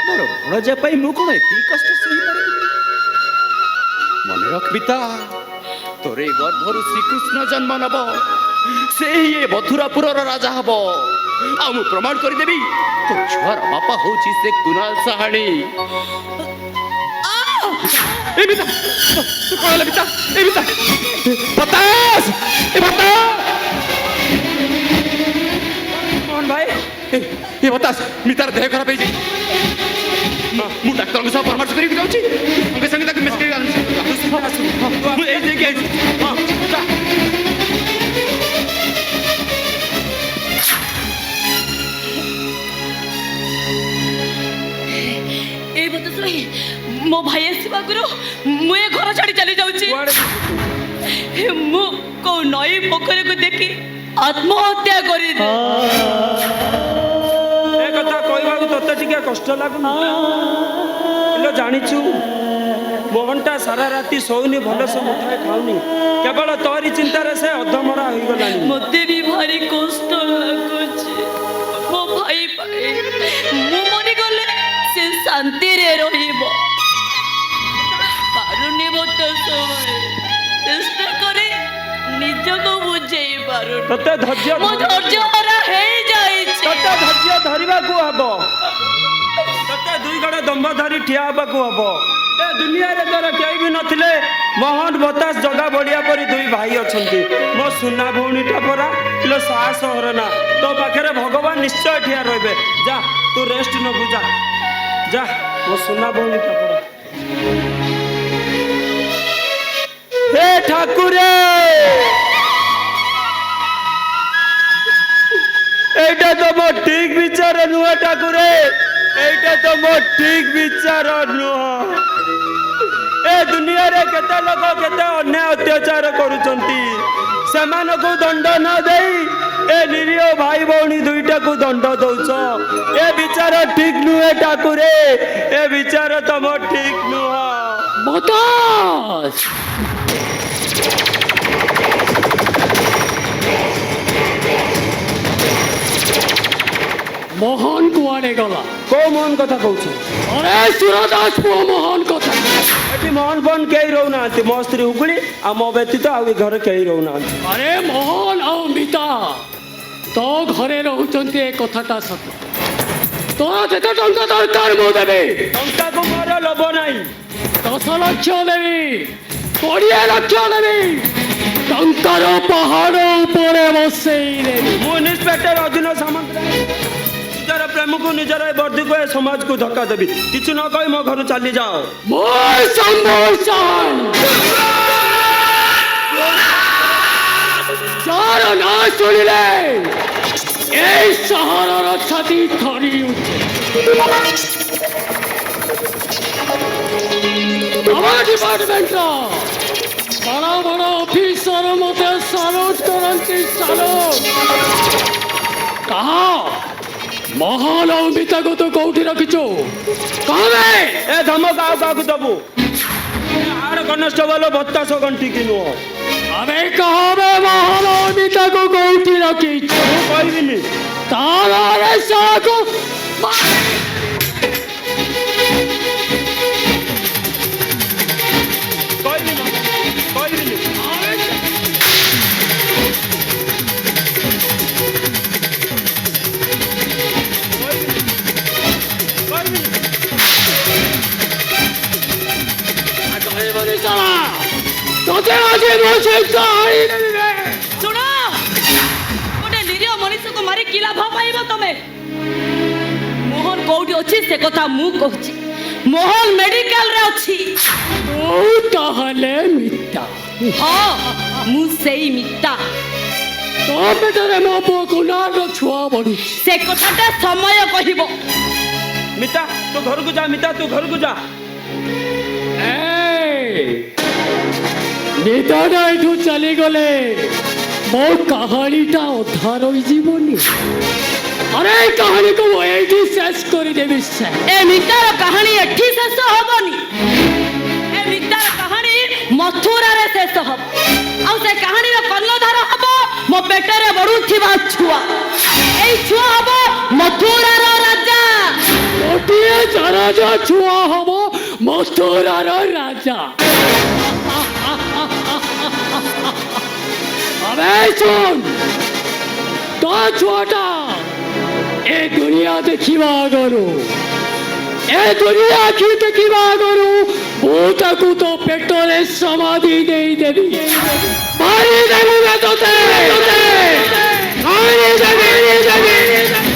ମୋର ଭଣଜା ପାଇଁ ମୁଁ କଣ ଏତିକି କଷ୍ଟ ସହିପାରିବି? ମନେ ରଖ ପିତା ତୋର ଏ ଗର୍ଭରୁ ଶ୍ରୀକୃଷ୍ଣ ଜନ୍ମ ନେବ ସେହି ଏ ମଥୁରାପୁରର ରାଜା ହବ ଆଉ ମୁଁ ପ୍ରମାଣ କରିଦେବି ତୋ ଛୁଆର ବାପା ହଉଛି ସେ କୁନାଲ ସାହାଣୀ। ଏ ପିତା ତୁ କଣ ହେଲା ପିତା? ଏ ପିତା ବତାସ ଏ ବତାସ କଣ ଭାଇ ଏ ବତାସ ମିତାର ଦେହ ଖରାପ ହେଇଛି ମୁଁ ଡାକ୍ତରଙ୍କ ସହ ପରାମର୍ଶ କରିକି ଯାଉଛି ସଙ୍ଗେ ସଙ୍ଗେ ତାକୁ ମେସେଜ ମୁଁ ଏଇ ଯାଇକି ଆଇଛି। ଏଇ ବତସ ଭାଇ ମୋ ଭାଇ ଆସିବା ଆଗରୁ ମୁଁ ଏ ଘର ଛାଡ଼ି ଚାଲି ଯାଉଛି। ମୁଁ କୋଉ ନଈ ପୋଖରୀକୁ ଦେଖି ଆତ୍ମହତ୍ୟା କରିଦେ। ଏ କଥା କହିବାକୁ ତତେ ଟିକେ କଷ୍ଟ ଲାଗୁନି? ଜାଣିଛୁ ମୋହନଟା ସାରା ରାତି ଶୋଉନି ଭଲସେ ମୁଠାଏ ଖାଉନି କେବଳ ତୋରି ଚିନ୍ତାରେ ସେ ଅଧମରା ହୋଇଗଲାଣି। ମତେ ବି ଭାରି କଷ୍ଟ ଲାଗୁଛି ମୋ ଭାଇ ପାଇଁ ମୁଁ ମରିଗଲେ ସେ ଶାନ୍ତିରେ ରହିବ ପାରୁନି ମତେ ଚେଷ୍ଟା କରେ ନିଜକୁ ବୁଝେଇ ପାରୁନି ତତେ ଧୈର୍ଯ୍ୟ ମୋ ଧୈର୍ଯ୍ୟହରା ହେଇଯାଇଛି। ତତେ ଧୈର୍ଯ୍ୟ ଧରିବାକୁ ହବ ତତେ ଦୁଇ ଗଡ଼ ଦମ୍ଭ ଧରି ଠିଆ ହେବାକୁ ହବ। ଏ ଦୁନିଆରେ ତୋର କେହି ବି ନଥିଲେ ମୋହନ ବତାସ ଜଗା ବଳିଆ ପରି ଦୁଇ ଭାଇ ଅଛନ୍ତି। ମୋ ସୁନା ଭଉଣୀଟା ପରା ଲୋ ସାହସ ହରନା ତୋ ପାଖରେ ଭଗବାନ ନିଶ୍ଚୟ ଠିଆ ରହିବେ। ଯା ତୁ ରେଷ୍ଟ ନବୁ ଯା ଯା ମୋ ସୁନା ଭଉଣୀଟା ପରା। हे ठाकुरे এইটা তো মো ঠিক বিচার নুহ ঠাকুরে এইটা তো মো ঠিক বিচার নুহ। এ দুনিয়ারে কেতে লোক কেতে অন্যায় অত্যাচার করুচন্তি সেমানকু দণ্ড ন দেই এ নিরীহ ভাই ভৌণী দুইটাকু দণ্ড দৌছ। এ বিচার ঠিক নুহে ঠাকুরে এ বিচার তম ঠিক নুহ। বতাস মোহন কুয়াড়ে গলা କୋଉ ମୋହନ କଥା କହୁଛୁ? আরে সুরদাস পুଅ মোহন কথা ଏଠି ମୋହନ ଫୋହନ କେହି ରହୁନାହାନ୍ତି। ମୋ ସ୍ତ୍ରୀ ହୁଗୁଳି ଆଉ ମୋ ବ୍ୟତୀତ ଆଉ ଏ ଘରେ କେହି ରହୁନାହାନ୍ତି। আরে মোহন ଆଉ ମିତା ତୋ ଘରେ ରହୁଛନ୍ତି ଏ କଥାଟା ସତ ତୋର ଯେତେ ଟଙ୍କା ଦରକାର ମୁଁ ଦେବି। ଟଙ୍କାକୁ ମୋର ଲୋଭ ନାହିଁ। 10 ଲକ୍ଷ ଦେବି 20 ଲକ୍ଷ ଦେବି ଟଙ୍କାର ପାହାଡ଼ ଉପରେ ବସେଇ ଦେବି। ମୁଁ ଇନ୍ସପେକ୍ଟର ଅର୍ଜୁନ ସାମନ୍ତରାୟ ନିଜର ପ୍ରେମକୁ ନିଜର ଏ ବର୍ଦ୍ଧିକୁ ଏ ସମାଜକୁ ଧକ୍କା ଦେବି। କିଛି ନ କହି ମୋ ଘରୁ ଚାଲି ଯାଅ। মই সম্ভূষণ যার না শুনিলে এই সহরর ছাতি থরি উঠে। আমার ডিপার্টমেন্ট বড় বড় অফিসর মতে সালুট করନ୍ତି সালুট কাহ মহল অমিতাକୁ ତୁ କୋଉଠି ରଖିଛୁ କହବେ ଏ ଧମକ ଆଉ କାହାକୁ ଦବୁ ଆର କନେଷ୍ଟବଳ ବତାସ ଗଣ୍ଠିକି ନୁହଁ ଆମେ କହବେ ମହଲ ଅମିତାକୁ କୋଉଠି ରଖିଛୁ ମୁଁ କହିବିନି ତାର ସାକୁ କହିବିନି କହିବିନି তোতে আজ বসে চাই ଶୁଣ ଗୋଟେ ନିରୀହ ମଣିଷକୁ ମାରି କି ଲାଭ ପାଇବ ତମେ ମୋହନ କୋଉଠି ଅଛି ସେ କଥା ମୁଁ କହୁଛି ମୋହନ ମେଡିକାଲରେ ଅଛି ତୁ ତାହେଲେ ମିତା ହଁ ମୁଁ ସେଇ ମିତା ତୋ ପେଟରେ ମୋ ପୁଅ କୁନାର ଛୁଆ ବଢୁଛି ସେ କଥାଟା ସମୟ କହିବ ମିତା ତୁ ଘରକୁ ଯା ମିତା ତୁ ଘରକୁ ଯା ମିତାଟା ଏଠୁ ଚାଲିଗଲେ ମୋ କାହାଣୀଟା ଅଧା ରହିଯିବନି ଆରେ ଏ କାହାଣୀକୁ ମୁଁ ଏଇଠି ଶେଷ କରିଦେବି ଏ ମିତାର କାହାଣୀ ଏଠି ଶେଷ ହବନି ଏ ମିତାର କାହାଣୀ ମଥୁରାରେ ଶେଷ ହବ ଆଉ ସେ କାହାଣୀର କର୍ଣ୍ଣଧାର ହବ ମୋ ପେଟରେ ବଢୁଥିବା ଛୁଆ ଏଇ ଛୁଆ ହବ ମଥୁରାର ରାଜା ଗୋଟିଏ ରାଜା ଛୁଆ ହବ ମଥୁରାର ରାଜା अबे सुन तो छोटा ए दुनिया देखिबा करू ए दुनिया की देखिबा करू भूतकू तो पेटरे समाधि नहीं देवी मारी देवी मैं तोते मारी देवी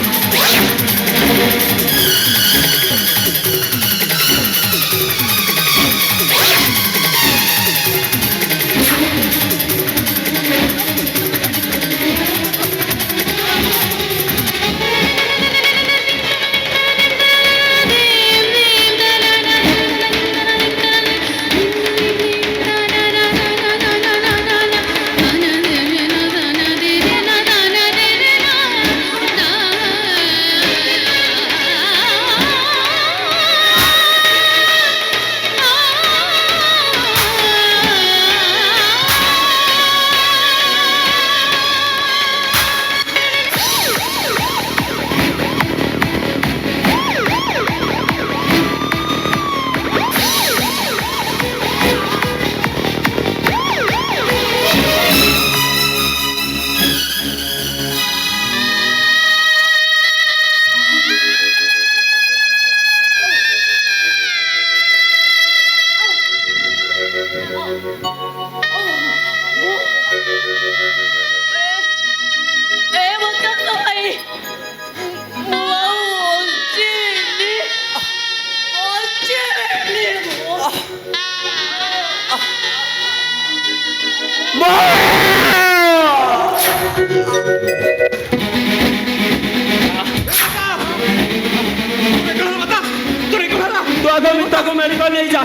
तू आगे मिता को मेडिकल ले जा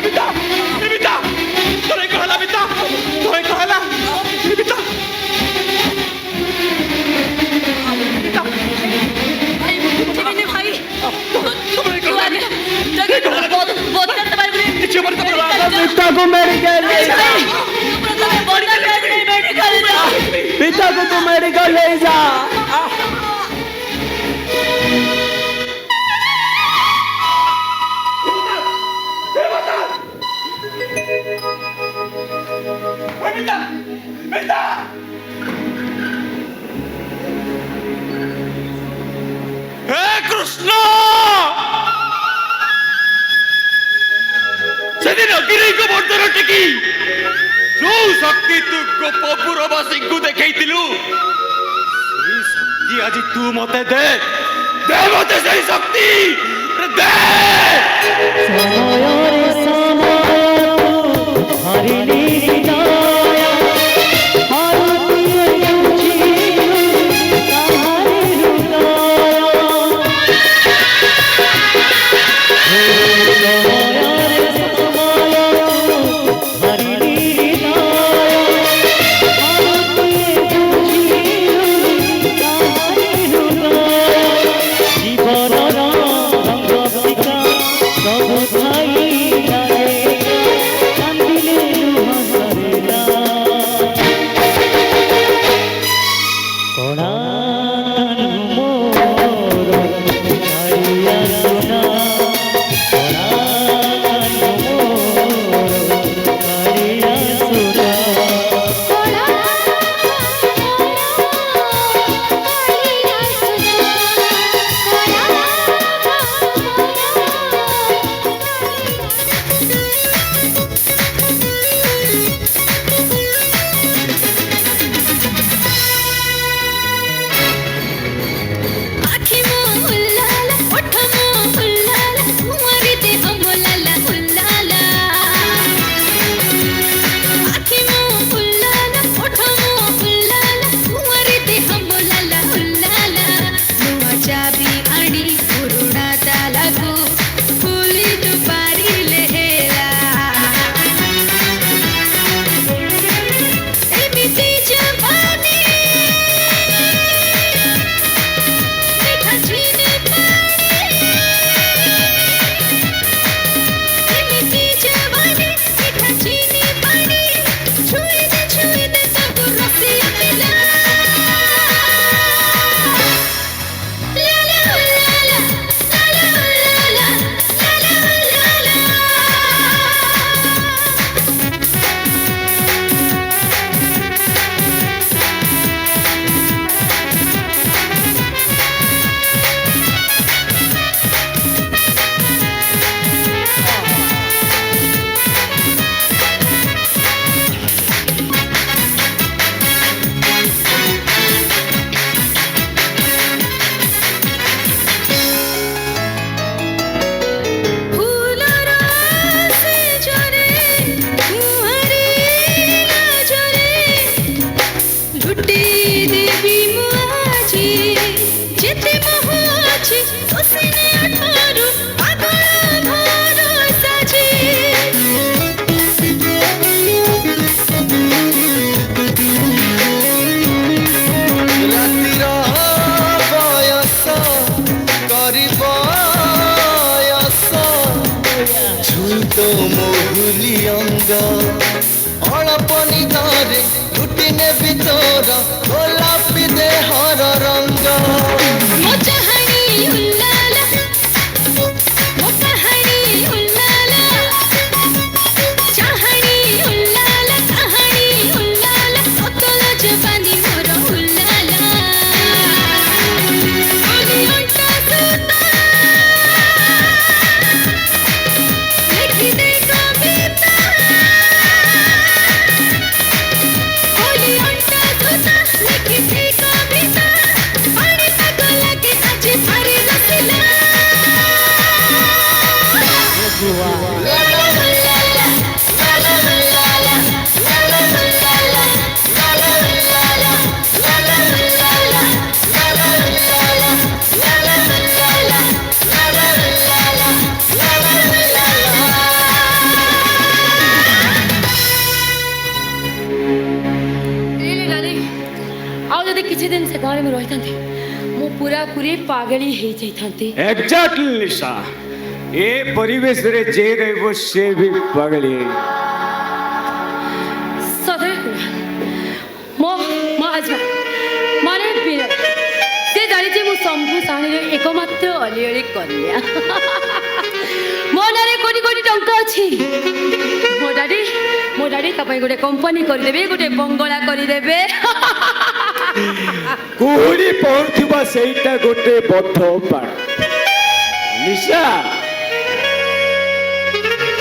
मिता मिता तोरे कहला मिता तोरे कहला मिता भाई तू आगे मिता को मेडिकल ले जा मिता को तू मेडिकल ले जा কৃষ্ণ সেদিন অগ্নি গোবর্ধন টেকি ଯୋଉ ଶକ୍ତି ତୁ ଗୋପପୁରବାସୀଙ୍କୁ ଦେଖେଇଥିଲୁ ସେଇ ଶକ୍ତି ଆଜି ତୁ ମତେ ଦେ ଦେ ମତେ ସେଇ ଶକ୍ତି ଦେ ଅଛି ସୁସିନେ ଆଠରୁ ପାଗଳ ଘର ସାଜି ରାତିର ବୟସ କରିବ ଛୁଇଁ ତ ମହୁଲି ଅଙ୍ଗ ଅଳ୍ପ ନିଦରେ ଲୁଟି ନେବି ତୋର ଗୋଲାପୀ ଦେହର ରଙ୍ଗ ମୋ ଚାହାଣୀ ଉଲ୍ଲାଲା ମୋ କାହାଣୀ ଉଲ୍ଲାଲା ଚାହାଣୀ ଉଲ୍ଲାଲା କାହାଣୀ ଉଲ୍ଲାଲା ସତଲ ଜବାନି ମୋର ଉଲ୍ଲାଲା ଓଲି ଅଣ୍ଟା ସୂତା ଲେଖି ଦେ କବିତା ଓଲି ଅଣ୍ଟା ସୂତା ଲେଖି ଦେ କବିତା ପାଣି ପାଗ ଲାଗେ ଆଜି ଭାରି ରସିଲା ଆଉ ଯଦି କିଛି ଦିନ ସେ ଗାଁରେ ମୁଁ ରହିଥାନ୍ତି ମୁଁ ପୁରାପୁରି ପାଗଳି ହେଇଯାଇଥାନ୍ତି एग्जैक्टली निशा ए परिवेश रे जे रहबो से भी पगली ସଦୟ ମୋ ମୋ ହଜବେଣ୍ଡ ମାନେ ବିନୟ ସେ ଜାଣିଛି ମୁଁ ଶମ୍ଭୁ ସାହିର ଏକମାତ୍ର ଅଲିଅଳି କନ୍ୟା ମୋ ନାଁରେ କୋଟି କୋଟି ଟଙ୍କା ଅଛି ମୋ ଡାଡି ତା ପାଇଁ ଗୋଟେ କମ୍ପାନୀ କରିଦେବେ ଗୋଟେ ବଙ୍ଗଳା କରିଦେବେ कोड़ी पहुंचबा सेटा गोटे बद्ध पाड़ निशा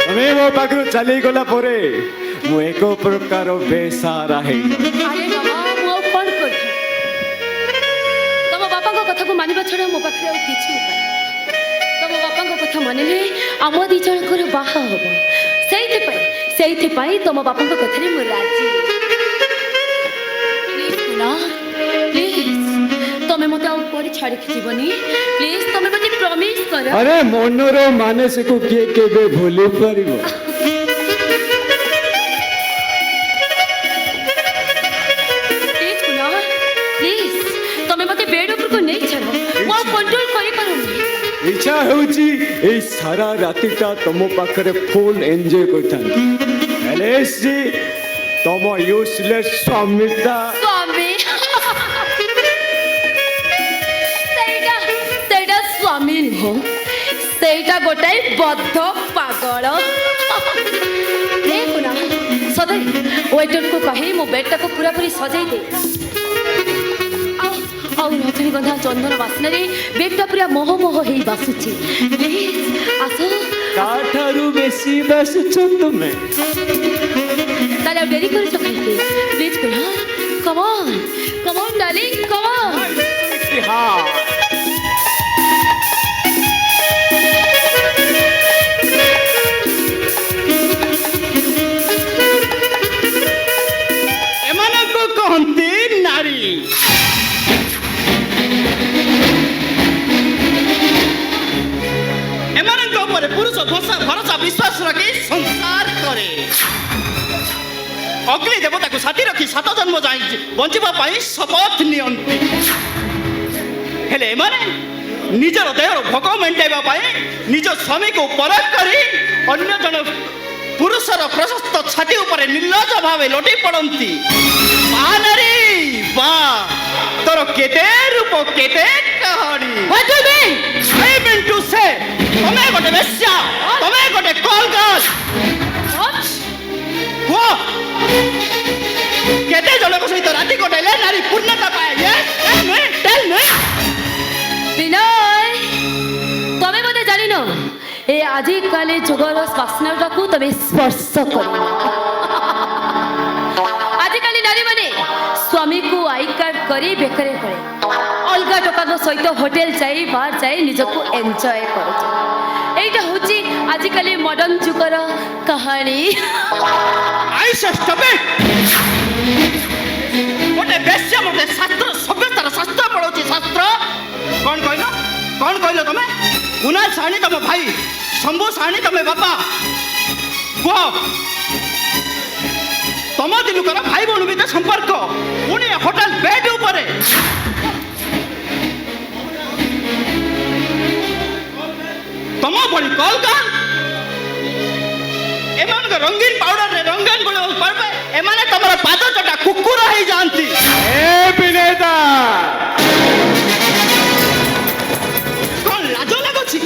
तमे मो पाखरु चली गला परे मु एक प्रकार बेसारा है ଆରେ ମାମା ମୁଁ ଆଉ କ'ଣ କରିବି ତମ ବାପାଙ୍କ କଥାକୁ ମାନିବା ଛଡ଼ା ମୋ ପାଖରେ ଆଉ କିଛି ଉପାୟ ତମ ବାପାଙ୍କ କଥା ମାନିଲେ ଆମ ଦି ଜଣଙ୍କର ବାହା ହବ ସେଇଥିପାଇଁ ତମ ବାପାଙ୍କ କଥାରେ ମୁଁ ରାଜି ପ୍ଲିଜ୍ ତମେ ମତେ ଆଉ କୁଆଡ଼େ ଛାଡ଼ିକି ଯିବନି ପ୍ଲିଜ୍ ତମେ ମତେ ପ୍ରମିସ୍ କର अरे मनोर मानस को किए केबे भूली परिबो ପ୍ଲିଜ୍ ତମେ ମତେ ବେଡ୍ ଉପରକୁ ନେଇ ଛାଡ଼ ମୁଁ ଆଉ କଣ୍ଟ୍ରୋଲ କରିପାରୁନି इच्छा होची ए सारा रातिटा तम पाखरे फुल एन्जॉय करथान एलेस जी तम यूजलेस स्वामीटा ସ୍ୱାମୀ ସେଇଟା ସ୍ୱାମୀ ନୁହଁ ସେଇଟା ଗୋଟାଏ ବଦ୍ଧ ପାଗଳ ଦେଖୁନା ସଦୟ ୱେଟରକୁ କହି ମୋ ବେଡ୍ଟାକୁ ପୁରାପୁରି ସଜାଇ ଦେ ଆଉ ରଜନୀଗନ୍ଧା ଚନ୍ଦନ ବାସ୍ନାରେ ବେଡ୍ଟା ପୁରା ମୋହ ହେଇ ବାସୁଛି ପ୍ଲିଜ୍ ଆସ काठारू बेसी बसछ तुमे ତାହେଲେ ଆଉ ଡେରି କରୁଛ କାହିଁକି ପ୍ଲିଜ୍ କୁହ କମନ୍ ଡାର୍ଲିଂ କମନ୍ हाँ ଏମାନଙ୍କୁ କହନ୍ତି ନାରୀ ଏମାନଙ୍କ ଉପରେ ପୁରୁଷ ଭରସା ବିଶ୍ୱାସ ରଖି ସଂସାର କରେ ଅଗ୍ନି ଦେବତାକୁ ସାଥୀ ରଖି 7 ଜନ୍ମ ଯାଇ ବଞ୍ଚିବା ପାଇଁ ଶପଥ ନିଅନ୍ତି ହେଲେ ଏମାନେ ନିଜର ଦେହର ଭୋକ ମେଣ୍ଟାଇବା ପାଇଁ ନିଜ ସ୍ୱାମୀକୁ ପରଖ କରି ଅନ୍ୟ ଜଣେ ପୁରୁଷର ପ୍ରଶସ୍ତ ଛାତି ଉପରେ ନିର୍ଲଜ ଭାବେ ଲୋଟି ପଡ଼ନ୍ତି ବାହାନାରୀ ବା ତୋର କେତେ ରୂପ କେତେ କାହାଣୀ I mean to say, ତମେ ଗୋଟେ ବେଶ୍ୟା ତମେ ଗୋଟେ କଲଗସ୍ କୁହ କେତେ ଜଣଙ୍କ ସହିତ ରାତି କଟାଇଲେ ନାରୀ ପୂର୍ଣ୍ଣତା ପାଏ ବିନୟ ତମେ ବୋଧେ ଜାଣିନ ଏ ଆଜିକାଲି ଯୁଗର ବାସ୍ନାଟାକୁ ତମେ ସ୍ପର୍ଶ କରିନ ଆଜିକାଲି ନାରୀମାନେ ସ୍ୱାମୀକୁ ଆଇ କାର୍ଡ କରି ବେକରେ ପଡ଼େ ଅଲଗା ଟୋକାଙ୍କ ସହିତ ହୋଟେଲ ଯାଇ ବାର୍ ଯାଇ ନିଜକୁ ଏନ୍ଜୟ କରୁଛି এইটা হচ্ছে আজকালি মডার্ন যুগর কাহানি I shall stop it! ଗୋଟେ ବେଶ୍ୟା ମୋତେ ଶାସ୍ତ୍ର ସଭ୍ୟତାର ଶାସ୍ତ୍ର ପଢ଼ଉଛି ଶାସ୍ତ୍ର କ'ଣ କହିଲ କ'ଣ ତମେ କୁନାଲ ସାହାଣୀ ତମ ଭାଇ ଶମ୍ଭୁ ସାହାଣୀ ତମେ ବାପା କୁହ ତମ ଦିନକର ଭାଇ ଭଉଣୀ ଭିତରେ ସମ୍ପର୍କ ପୁଣି ହୋଟେଲ ବେଡ୍ ଉପରେ ତମ ଭଳି କଲ୍ କାନ୍ ଏମାନଙ୍କ ରଙ୍ଗୀନ ପାଉଡରରେ ରଙ୍ଗୀନ ଗୋଳ କରିବେ ଏମାନେ ତମର ପାଦ ଚଟା କୁକୁର ହେଇଯାଆନ୍ତି। ଏ ବିନେତା କଣ ଲାଜ ଲାଗୁଛି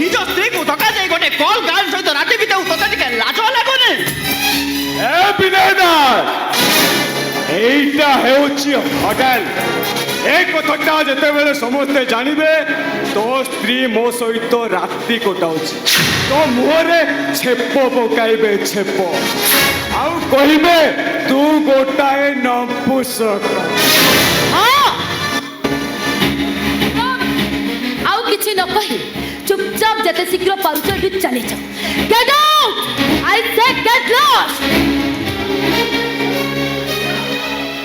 ନିଜ ସ୍ତ୍ରୀକୁ ଧକ୍କା ଦେଇ ଗୋଟେ କଲ୍ ଗାର୍ଲ ସହିତ ରାତି ବିତାଉ ତତେ ଟିକେ ଲାଜ ଲାଗୁନି? ଏ ବିନେତା এইটা ହେଉଛି হোটেল ଏ କଥାଟା ଯେତେବେଳେ ସମସ୍ତେ ଜାଣିବେ ତୋ ସ୍ତ୍ରୀ ମୋ ସହିତ ରାତି କଟାଉଛି ତୋ ମୁହଁରେ ଛେପ ପକାଇବେ ଛେପ ଆଉ କହିବେ ତୁ ଗୋଟାଏ ନପୁସକ। ଆଉ କିଛି ନ କହି ଚୁପଚାପ ଯେତେ ଶୀଘ୍ର ପାରୁଛ ଏଠୁ ଚାଲିଛ। ଗେଟ୍ ଆଉଟ୍ ଆଇ ସେ ଗେଟ୍ ଲଷ୍ଟ।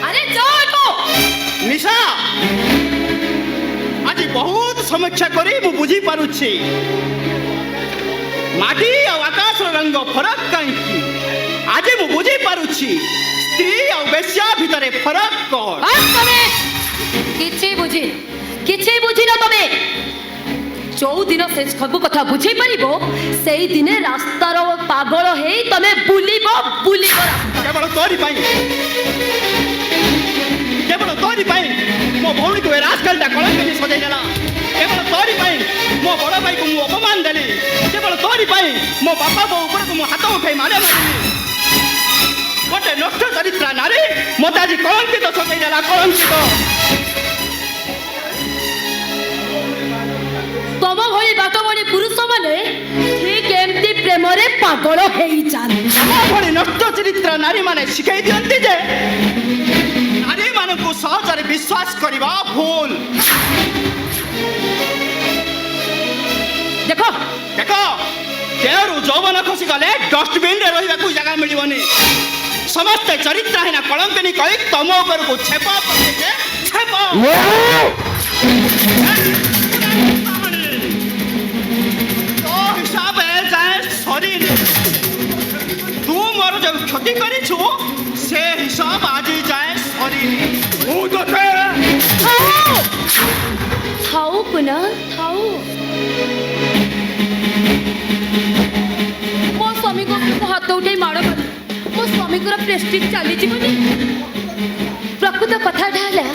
ଆରେ ଯାଅ ଏଠୁ। ନିଶା ଆଜି ବହୁତ ସମୀକ୍ଷା କରି ମୁଁ ବୁଝିପାରୁଛି ମାଟି ଆଉ ଆକାଶର ରଙ୍ଗ ଫରକ କାହିଁକି ଆଜି ମୁଁ ବୁଝିପାରୁଛି ସ୍ତ୍ରୀ ଆଉ ବେଶ୍ୟା ଭିତରେ ଫରକ କଣ। ତମେ କିଛି ବୁଝିନ ତମେ ଯୋଉ ଦିନ ସେ ସବୁ କଥା ବୁଝେଇ ପାରିବ ସେଇ ଦିନେ ରାସ୍ତାର ପାଗଳ ହେଇ ତମେ ବୁଲିବ କେବଳ ତୋରି ପାଇଁ ମୋ ଭଉଣୀକୁ ଏ ରାଜକାଲଟା କଳଙ୍କିନୀ ସଜାଇ ଦେଲା କେବଳ ତୋରି ପାଇଁ ମୋ ବଡ଼ ଭାଇକୁ ମୁଁ ଅପମାନ ଦେଲି କେବଳ ତୋରି ପାଇଁ ମୋ ବାପା ବୋଉ ଉପରକୁ ମୁଁ ହାତ ଉଠାଇ ମାରିଲି ଗୋଟେ ନଷ୍ଟ ଚରିତ୍ର ନାରୀ ମୋତେ ଆଜି କଳଙ୍କିତ ସଜାଇ ଦେଲା କଳଙ୍କିତ। ତମ ଭଳି ବାଟବଣୀ ପୁରୁଷ ମାନେ ଠିକ ଏମିତି ପ୍ରେମରେ ପାଗଳ ହେଇଯାନ୍ତି। ତମ ଭଳି ନଷ୍ଟ ଚରିତ୍ର ନାରୀ ମାନେ ଶିଖାଇ ଦିଅନ୍ତି ଯେ ନାରୀ ମାନଙ୍କୁ ସହଜରେ ବିଶ୍ୱାସ କରିବା ଭୁଲ। ଦେଖ ଦେହରୁ ଯୌବନ ଖସିଗଲେ ଡଷ୍ଟବିନରେ ରହିବାକୁ ଜାଗା ମିଳିବନି ସମସ୍ତେ ଚରିତ୍ରହୀନ କଳଙ୍କିନୀ କହି ତମ ଉପରକୁ ଛେପ ପକେଇବେ ଛେପ। ତୋ ହିସାବ ଯାଏ ସରିନି ତୁ ମୋର ଯୋଉ କ୍ଷତି କରିଛୁ ସେ ହିସାବ ଆଜି ଯାଏ ସରିନି। ମୁଁ ତତେ ଥାଉ କୁନାଲ ଥାଉ ମୋ ସ୍ୱାମୀଙ୍କ ଉପରକୁ ହାତ ଉଠେଇ ମାଡ଼ ମାରି ମୋ ସ୍ୱାମୀଙ୍କର ପ୍ରେଷ୍ଟିଜ୍ ଚାଲିଯିବନି। ପ୍ରକୃତ କଥାଟା ହେଲା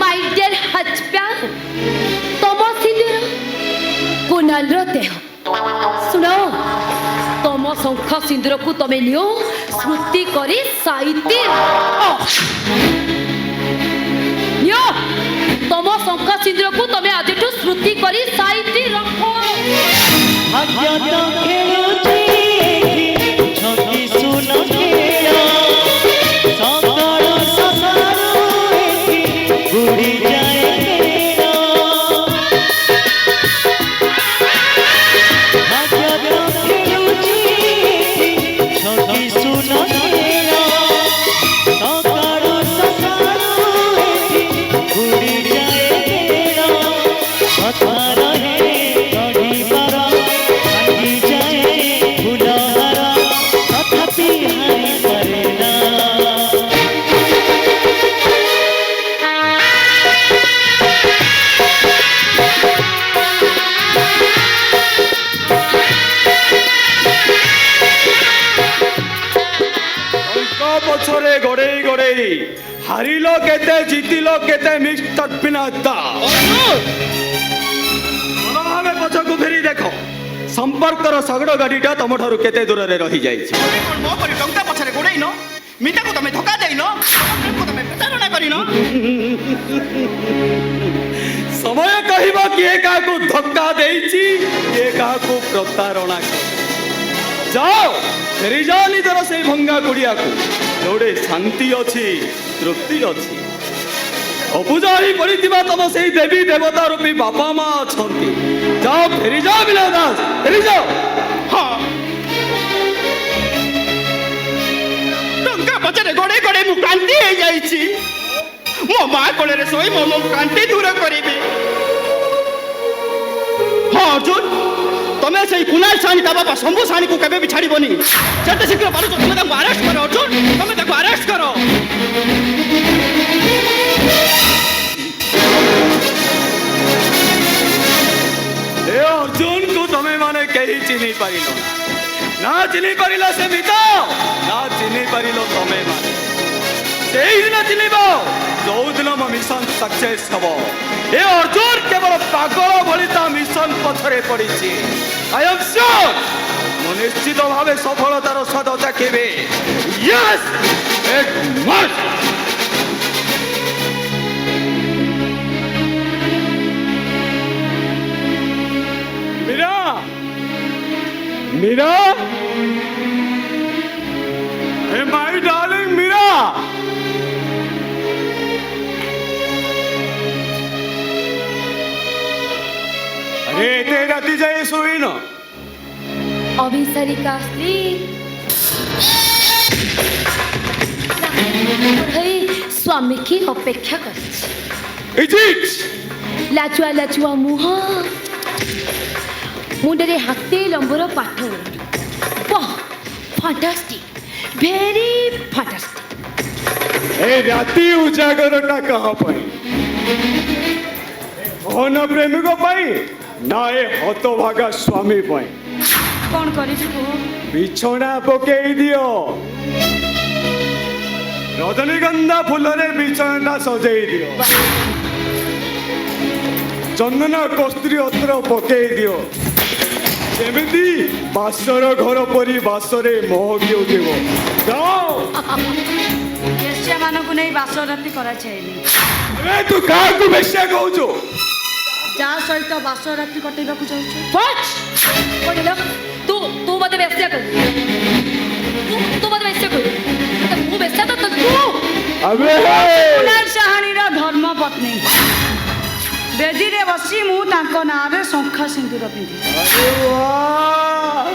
ମାଇ ଡିୟର ହଜବ୍ୟାଣ୍ଡ ତମ ସିନ୍ଦୁର କୁନାଲର ଦେହ ଶୁଣ ତମ ଶଙ୍ଖ ସିନ୍ଦୁରକୁ ତମେ ନିଅ ସ୍ମୃତି କରି ସାଇତି ନିଅ ତମ ଶଙ୍ଖ ସିନ୍ଦୁରକୁ ତମେ ଆଜିଠୁ ସ୍ମୃତି କରି ସାଇତି ରଖ। ପଛରେ ଗୋଡେଇ ଗୋଡେଇ ହାରିଲ କେତେ ଜିତିଲ କେତେ ମିକ୍ସ ତତ୍ପିନାତା ଭାବେ ପଛକୁ ଫେରି ଦେଖ ସମ୍ପର୍କର ଶଗଡ଼ ଗାଡ଼ିଟା ତମଠାରୁ କେତେ ଦୂରରେ ରହିଯାଇଛି। ମୋ ପରି ଟଙ୍କା ପଛରେ ଗୋଡ଼େଇନ ମିତାକୁ ତମେ ଧୋକା ଦେଇନ ତମେ ପ୍ରତାରଣା କରିନ। ସମୟ କହିବ କିଏ କାହାକୁ ଧକ୍କା ଦେଇଛି କିଏ କାହାକୁ ପ୍ରତାରଣା କରିଛି। ଯାଅ ଫେରିଯାଅ ନିଜର ସେଇ ଭଙ୍ଗା କୁଡ଼ିଆକୁ ଯୋଉଠି ଶାନ୍ତି ଅଛି ତୃପ୍ତି ଅଛି। ଅବୁଝା ହେଇ ପଡ଼ିଥିବା ତମ ସେଇ ଦେବୀ ଦେବତା ରୂପୀ ବାପା ମା ଅଛନ୍ତି। ଯାଅ ଫେରିଯାଅ ବିନୟ ଦାସ ଫେରିଯାଅ। ହଁ ଟଙ୍କା ପଛରେ ଗୋଡ଼େଇ ଗୋଡ଼େଇ ମୁଁ କ୍ଳାନ୍ତି ହେଇଯାଇଛି। ମୋ ମା କୋଳରେ ଶୋଇ ମୋ କ୍ଳାନ୍ତି ଦୂର କରିବି। अर्जुन तमे से कुणाल सानी ता बापा शंभू सानी को केबे भी छाड़ीबनी जते शीघ्र पारो तुमे ताको अरेस्ट करो अर्जुन तुमे ताको अरेस्ट करो ए अर्जुन को तमे माने कहीं चिन्ही पारिलो ना चिन्ही पारिला से मिता ना चिन्ही पारिलो तमे माने सेही दिन चिन्हिबो जो दिन मो मिशन सक्सेस हबो ए अर्जुन केवल पागल भली ता मिशन पथरे पड़िछि आई एम श्योर मो निश्चित भावे सफलतार स्वाद चाखिबे yes it must Meera Meera ए माय डार्लिंग मीरा अरे ते राती जाए सोई न अभिसारिका स्त्री भाई स्वामी की अपेक्षा कर इज इट लाचुआ लाचुआ मुह मुंडे हाथे लंबर पाठ वाह फैंटास्टिक वेरी फैंटास्टिक ए राती उजागरटा कहाँ पाई कौन प्रेमी को पाई ना ए हतभागा स्वामी पाई कौन करिछु बिछोना पकई दियो रजनीगंधा फुलरे बिछोना सजाई दियो चंदन कस्तूरी अत्र पकई दियो जेमिति बासर घर परी बासरे महगी उठिबो जाओ बेश्या मानकु नै बास राति करा छैनी अरे तू काहा को बेश्या कहउछो जा सहित बास राति कटेबाकु जाउछु व्हाट बोलिलो तू तू मते व्यस्या कर तू मते व्यस्या कर तो मु व्यस्या तो तू अबे कुणाल साहानी रा धर्म पत्नी बेदी रे बसी मु तांको नारे शंखा सिंदूर पिंदी अरे वाह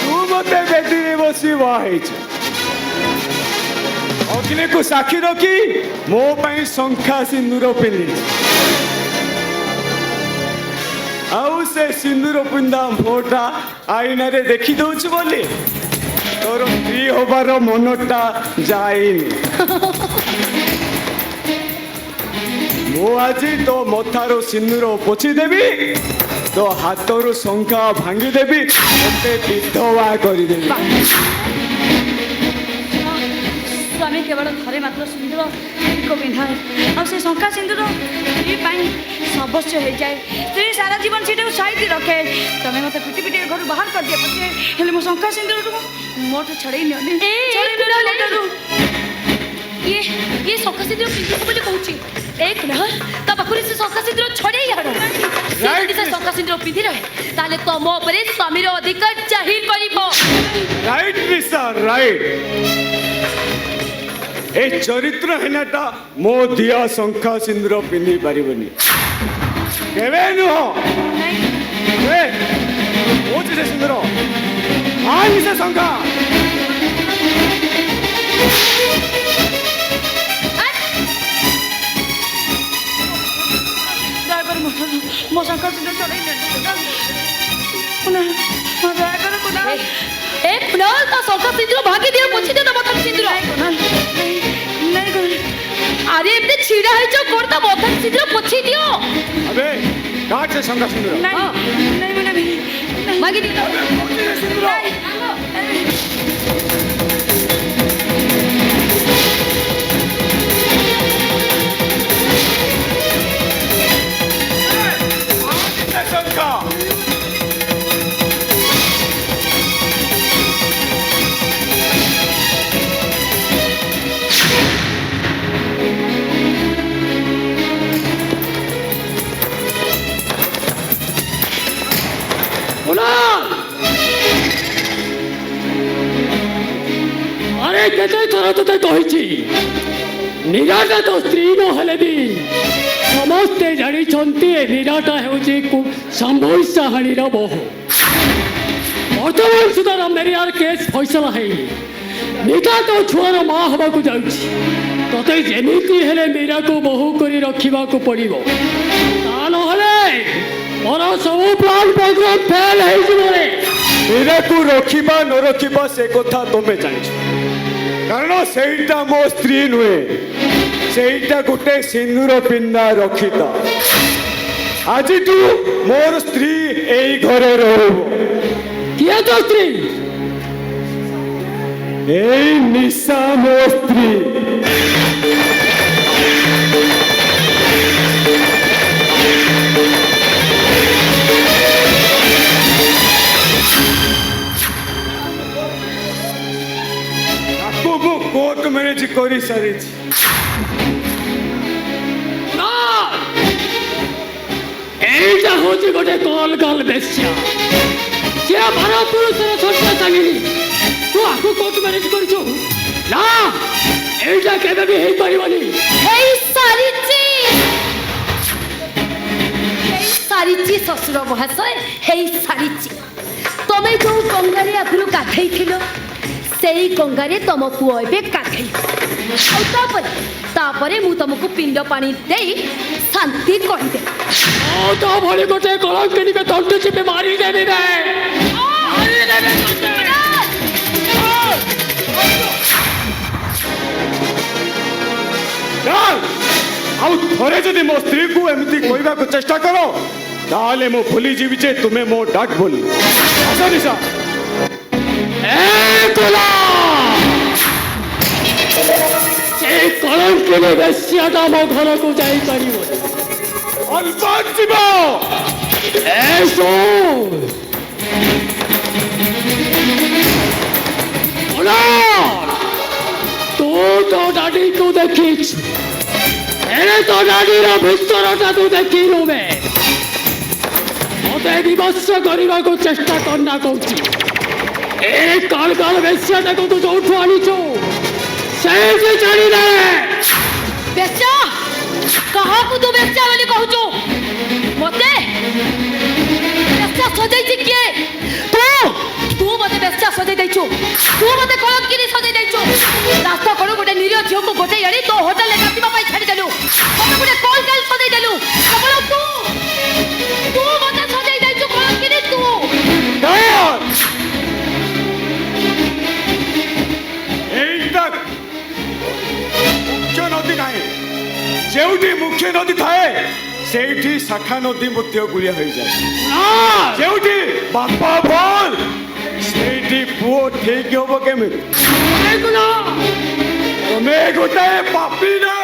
तू मते बेटी रे बसी वाहिछ अग्नि को साक्षी रखी मो पई शंखा सिंदूर पिंदी आउ से सिंदूर पिंदा फोटा आईना रे देखि दउछु बोली तोर स्त्री होबार मनटा जाइनी मो आजी तो मथारो सिंदूर पोछि देबी तो हाथरू शंखा भांगी देबी मते विधवा करि देबी स्वामी केवल थरे मात्र सिंदूर को पिंधाए आ से शंखा सिंदूर ई पाई सर्वस्व हो जाए स्त्री सारा जीवन सीटे साइड रखे तमे मते पिटी पिटी घर बाहर कर दिया पछे हेले मो शंखा सिंदूर को मोठ छड़ई नियो ये शंखा सिंदूर पिंदी को बोली कहूची एक नहर ता पाखुरी से शंखा सिंदूर छड़े याडो से शंखा सिंदूर पिंदी रहे ताले तम ऊपर स्वामी रो अधिकार जाहिर करिवो राइट मिस्टर राइट ए चरित्र हेनाटा मो दिया शंखा सिंदूर पिंधि पारिबनी केबे नुह ए ओ जे सिंदूर आई से शंखा ड्राइवर मो शंखा सिंदूर छड़ई ले कुणाल मो ड्राइवर कुणाल ए कुणाल ता शंखा सिंदूर भागी दियो पोछि दे मथन सिंदूर नहीं कुणाल अरे एते छिड़ा है जो कोन ता मथन सिंदूर पोछि दियो अबे काट से शंखा सिंदूर नहीं नहीं मुने भी भागी दियो शंखा अरे केते थर तते कहिछि निराटा तो स्त्री न हेले भी समस्ते जानी छंती निराटा हेउछि शंभू साहानी रो बहु वर्तमान सुधा मेरी यार केस फैसला है मीरा तो छुआर माँ हवा को जाउछि तते जेमिति हेले मीरा को बहु करी रखिबा को पड़िबो ता न हेले ମୋର ସବୁ ପ୍ଲାନ୍ ପ୍ରୋଗ୍ରାମ ଫେଲ୍ ହେଇଯିବ ରେ। ଏରାକୁ ରଖିବା ନ ରଖିବା ସେ କଥା ତମେ ଜାଣିଛ, କାରଣ ସେଇଟା ମୋ ସ୍ତ୍ରୀ ନୁହେଁ, ସେଇଟା ଗୋଟେ ସିନ୍ଦୁର ପିନ୍ଧା ରଖିତ। ଆଜିଠୁ ମୋର ସ୍ତ୍ରୀ ଏଇ ଘରେ ରହିବ। କିଏ ତୋ ସ୍ତ୍ରୀ? ଏଇ ନିଶା ମୋ ସ୍ତ୍ରୀ। ତାକୁ ମୁଁ କୋର୍ଟ ମ୍ୟାରେଜ କରି ସାରିଛି। ନା, এইটা হচ্ছে গোটে কল কল বেশ্যা। সে ভারত পুরুষের ছোট্ট সাঙ্গিনী, তু আকু কোর্ট ম্যারেজ করছু? না, এইটা কেবে বি হই পারিবনি। ହେଇ ସାରିଛି ଶ୍ୱଶୁର ମହାଶୟ, ହେଇ ସାରିଛି। ତମେ ଯୋଉ ଗଙ୍ଗାରେ ଆଗରୁ ଗାଧେଇଥିଲ ସେଇ ଗଙ୍ଗାରେ ତମ ପୁଅ ଏବେ ଗାଧେଇବ। ଆଉ ତାପରେ ମୁଁ ତମକୁ ପିଣ୍ଡ ପାଣି ଦେଇ ଶାନ୍ତି କରିଦେବି। ও তো ভরে গোটে কলঙ্কিনীকে তন্টু চিপে মারি দেবে রে। মারি দেবে তোকে। ଆଉ ଥରେ ଯଦି ମୋ ସ୍ତ୍ରୀକୁ ଏମିତି କହିବାକୁ ଚେଷ୍ଟା କର ତାହେଲେ ମୁଁ ଭୁଲିଯିବି ଯେ ତୁମେ ମୋ ଡାକ୍ ବୋଲି। ଆସ ନିଶା। সেই কলঙ্কিনী বেশ্যাটা ମୋ ଘରକୁ ଯାଇପାରିବନି। ଅଲବତ ଯିବ। এসো তু তো ডাডিকে দেখিছ, এনে তো ডাডির ভিতরটা তু দেখিলু বে। মতে বিভৎস କରିବାକୁ চেষ্টা করনা কହୁଛି। এই কাল কাল বেশ্যাটাକୁ ତୁ ଯୋଉଠୁ ଆଣିଛୁ ସେଇଠି ଛାଡ଼ିଦେ। ବେଶ୍ୟା? କାହାକୁ ତୁ ବେଶ୍ୟା ବୋଲି କହୁଛୁ? ମତେ ବେଶ୍ୟା ସଜେଇଛି କିଏ? ତୁ ମତେ ବେଶ୍ୟା ସଜେଇ ଦେଇଛୁ। ତୁ ମତେ କଳଙ୍କିনী ସଜେଇ ଦେଇଛୁ। ରାସ୍ତା କଡୁ ଗୋଟେ ନିରୀହ ଝିଅକୁ ଗୋଟେଇ ଆଣି ତୋ ହୋଟେଲରେ କାଟିବା ପାଇଁ ଛାଡ଼ିଦେଲୁ। ମତେ ଗୋଟେ କଲ୍ କାଲ୍ ସଜେଇ ଦେଲୁ। କେବଳ ତୁ ମତେ ସଜେଇ ଦେଇଛୁ କଳଙ୍କିনী, ତୁ। এইটা ମୁଖ୍ୟ ନଦୀ ନାହିଁ। ଯେଉଁଠି ମୁଖ୍ୟ ନଦୀ ଥାଏ ସେଇଠି ଶାଖା ନଦୀ ମଧ୍ୟ ଗୁଳିଆ ହୋଇଯାଏ। ଯେଉଁଠି ବାପା ଭଲ ସେଇଠି ପୁଅ ଠିକ ହବ କେମିତି? ତମେ ଗୋଟାଏ ପାପୀ ନା,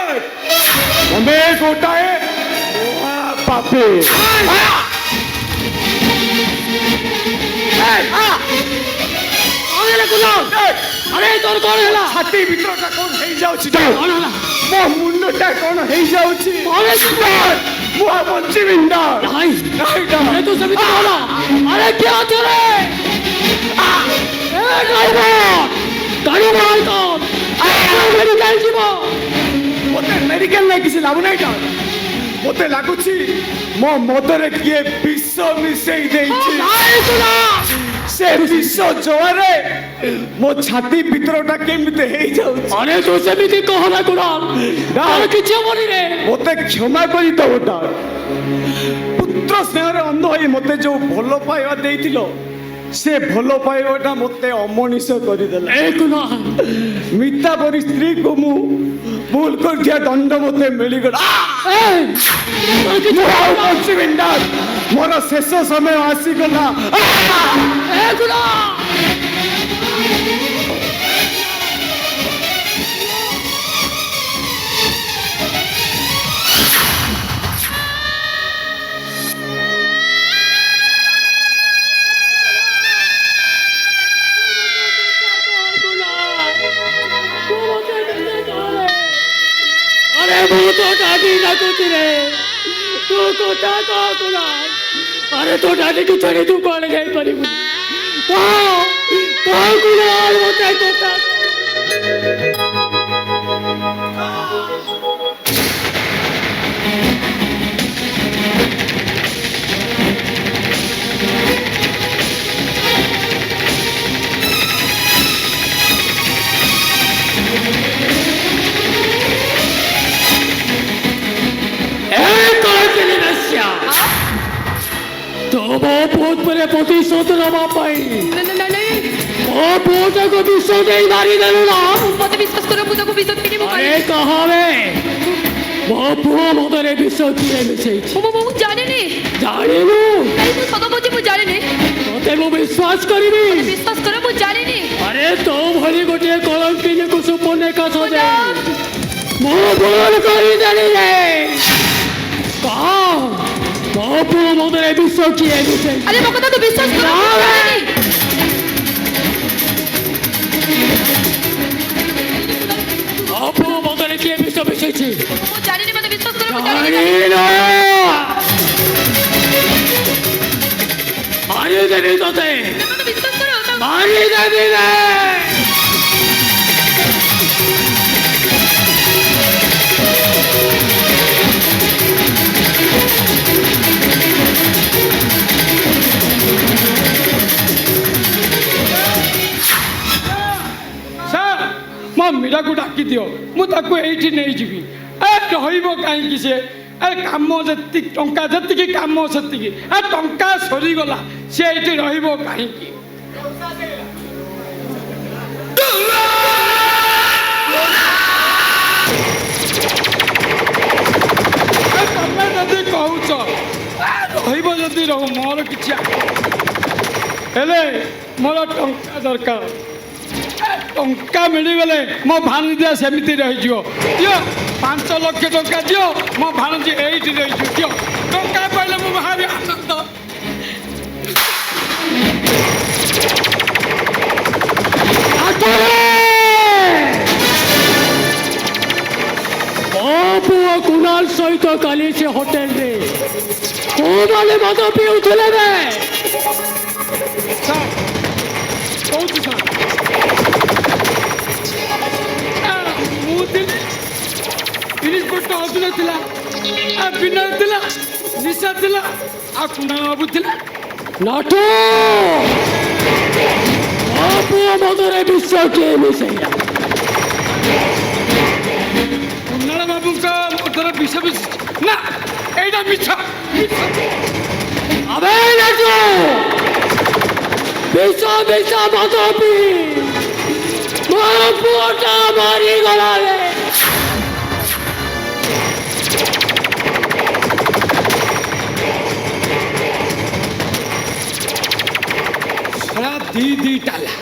ତମେ ଗୋଟାଏ ପାପୀ। আরে তোর কোন হেলা? ଛାତି ଭିତରଟା କଣ ହେଇଯାଉଛି? কোন হেলা? ମୋ ମୁଣ୍ଡଟା କଣ ହେଇଯାଉଛି? ମୁଁ ଆଉ ବଞ୍ଚିବି ନା। নাই আরে তুই সেমিতি বলা। আরে কি আছে রে? এ ড্রাইভার গাড়ি বাই কর। মেডিকেল ଯିବ। ମୋତେ ମେଡିକାଲ ନେଇ କିଛି ଲାଭ ନାହିଁ। ମୋତେ ଲାଗୁଛି ମୋ ମଦରେ କିଏ ବିଷ ମିଶେଇ ଦେଇଛି। ସେ ବିଷ ଜଳରେ ମୋ ଛାତି ଭିତରଟା କେମିତି ହେଇଯାଉଛି। আরে তুই সেমিতি কহনা কুড়াল। আর কিছু হবনি রে। ମୋତେ କ୍ଷମା କରିଦବ ଡା। ପୁତ୍ର ସ୍ନେହରେ ଅନ୍ଧ ହୋଇ ମୋତେ ଯୋଉ ଭଲ ପାଇବା ଦେଇଥିଲ ସେ ଭଲ ପାଇବାଟା ମୋତେ ଅମଣିଷ କରିଦେଲା। ଏ କୁନା ମିତା ପରି ସ୍ତ୍ରୀକୁ ମୁଁ ଭୁଲ କରିଥିବା ଦଣ୍ଡ ମୋତେ ମିଳିଗଲା। ମୁଁ ଆଉ ବଞ୍ଚିବି ନା। ମୋର ଶେଷ ସମୟ ଆସିଗଲା। ଏ କୁନା আরে ভূত ডাকি ডাকুছি রে, তু কোথা কহ কুনা? আরে তো ডাকিকে ছাড়ি তু কোয়াড়ে যাই পারিবু? কহ কুনা আর মতে কোথা? ଉପରେ ପ୍ରତିଶୋଧ ନେବା ପାଇଁ ନାଇଁ ମୋ ପୁଅଟାକୁ ବିଷ ଦେଇ ମାରିଦେଲୁ ନା? ମତେ ବିଶ୍ୱାସ କର ମୁଁ ତାକୁ ବିଷ ଦେଇନି ମୁଁ ଆରେ କହବେ ମୋ ପୁଅ ମଦରେ ବିଷ କିଏ ମିଶେଇଛି? ମୁଁ ଜାଣିନି ଜାଣିନୁ? ନାଇଁ ମୁଁ ସତ କହୁଛି ମୁଁ ଜାଣିନି ତତେ ମୁଁ ବିଶ୍ୱାସ କରିବି? ବିଶ୍ୱାସ କର ମୁଁ ଜାଣିନି ଆରେ ତୋ ଭଳି ଗୋଟିଏ କଳଙ୍କିନୀକୁ ସୁପର୍ଣ୍ଣେଖା ସଜେ ମୁଁ ଭୁଲ କରିଦେଲି ରେ। କହ ମୋ ପୁଅ ମଦରେ ବିଷ କିଏ ମିଶେଇଛି? ଆରେ ମୋ କଥା ତୁ ବିଶ୍ୱାସ କର ମୁଁ ଜାଣିନି ମୋ ପୁଅ ମଦରେ କିଏ ବିଷ ମିଶେଇଛି? ମୁଁ ଜାଣିନି ମତେ ବିଶ୍ୱାସ କର ମୁଁ ଜାଣିନି ଜାଣିନ? ମାରିଦେବି ତତେ, ମତେ ବିଶ୍ୱାସ କର ମାରିଦେବି ରେ। ସାର୍ ମୋ ମୀରାକୁ ଡାକି ଦିଅ ମୁଁ ତାକୁ ଏଇଠି ନେଇଯିବି। ଏ ରହିବ କାହିଁକି ସେ? ଏ କାମ ଯେତିକି ଟଙ୍କା ଯେତିକି କାମ ସେତିକି ଏ ଟଙ୍କା ସରିଗଲା ସେ ଏଇଠି ରହିବ କାହିଁକି? ତମେ ଯଦି କହୁଛ ରହିବ ଯଦି ରହୁ ମୋର କିଛି ହେଲେ ମୋର ଟଙ୍କା ଦରକାର। ଟଙ୍କା ମିଳିଗଲେ ମୋ ଭାଣିଜା ସେମିତି ରହିଯିବ। ଦିଅ 5 ଲକ୍ଷ ଟଙ୍କା ଦିଅ ମୋ ଭାଣିଜୀ ଏଇଠି ରହିଯିବ। ଦିଅ ଟଙ୍କା ପାଇଲେ ମୁଁ ଭାରି ଆନନ୍ଦ। ମୋ ପୁଅ କୁନାଲ ସହିତ କାଲି ସେ ହୋଟେଲରେ କୋଉମାନେ ମଦ ପିଉଥିଲେ ରେ? ସାର୍ କହୁଛି ସାର୍ ମୁଁ ଥିଲି ତିରିଶ ବର୍ଷ ଅଧୀନ ଥିଲା ବିନୟ ଥିଲା ନିଶା ଥିଲା ଆଉ କୁଣ୍ଡା ବାବୁ ଥିଲା। ନାଟୁ ମୋ ପୁଅ ମଦରେ ବିଷ କିଏ ମିଶେଇଲା? କୁଣ୍ଡାଳ ବାବୁଙ୍କ ମଧ୍ୟରେ ବିଷ ମିଶିଛି ନା ଏଇଟା ମିଛ। ଆବେ ନାଟୁ ବିଷ ବିଷ ମଦ ପିଇ ମୋ ପୁଅଟା ମରିଗଲା ରେ। ସାରା ଦି ଟାଲା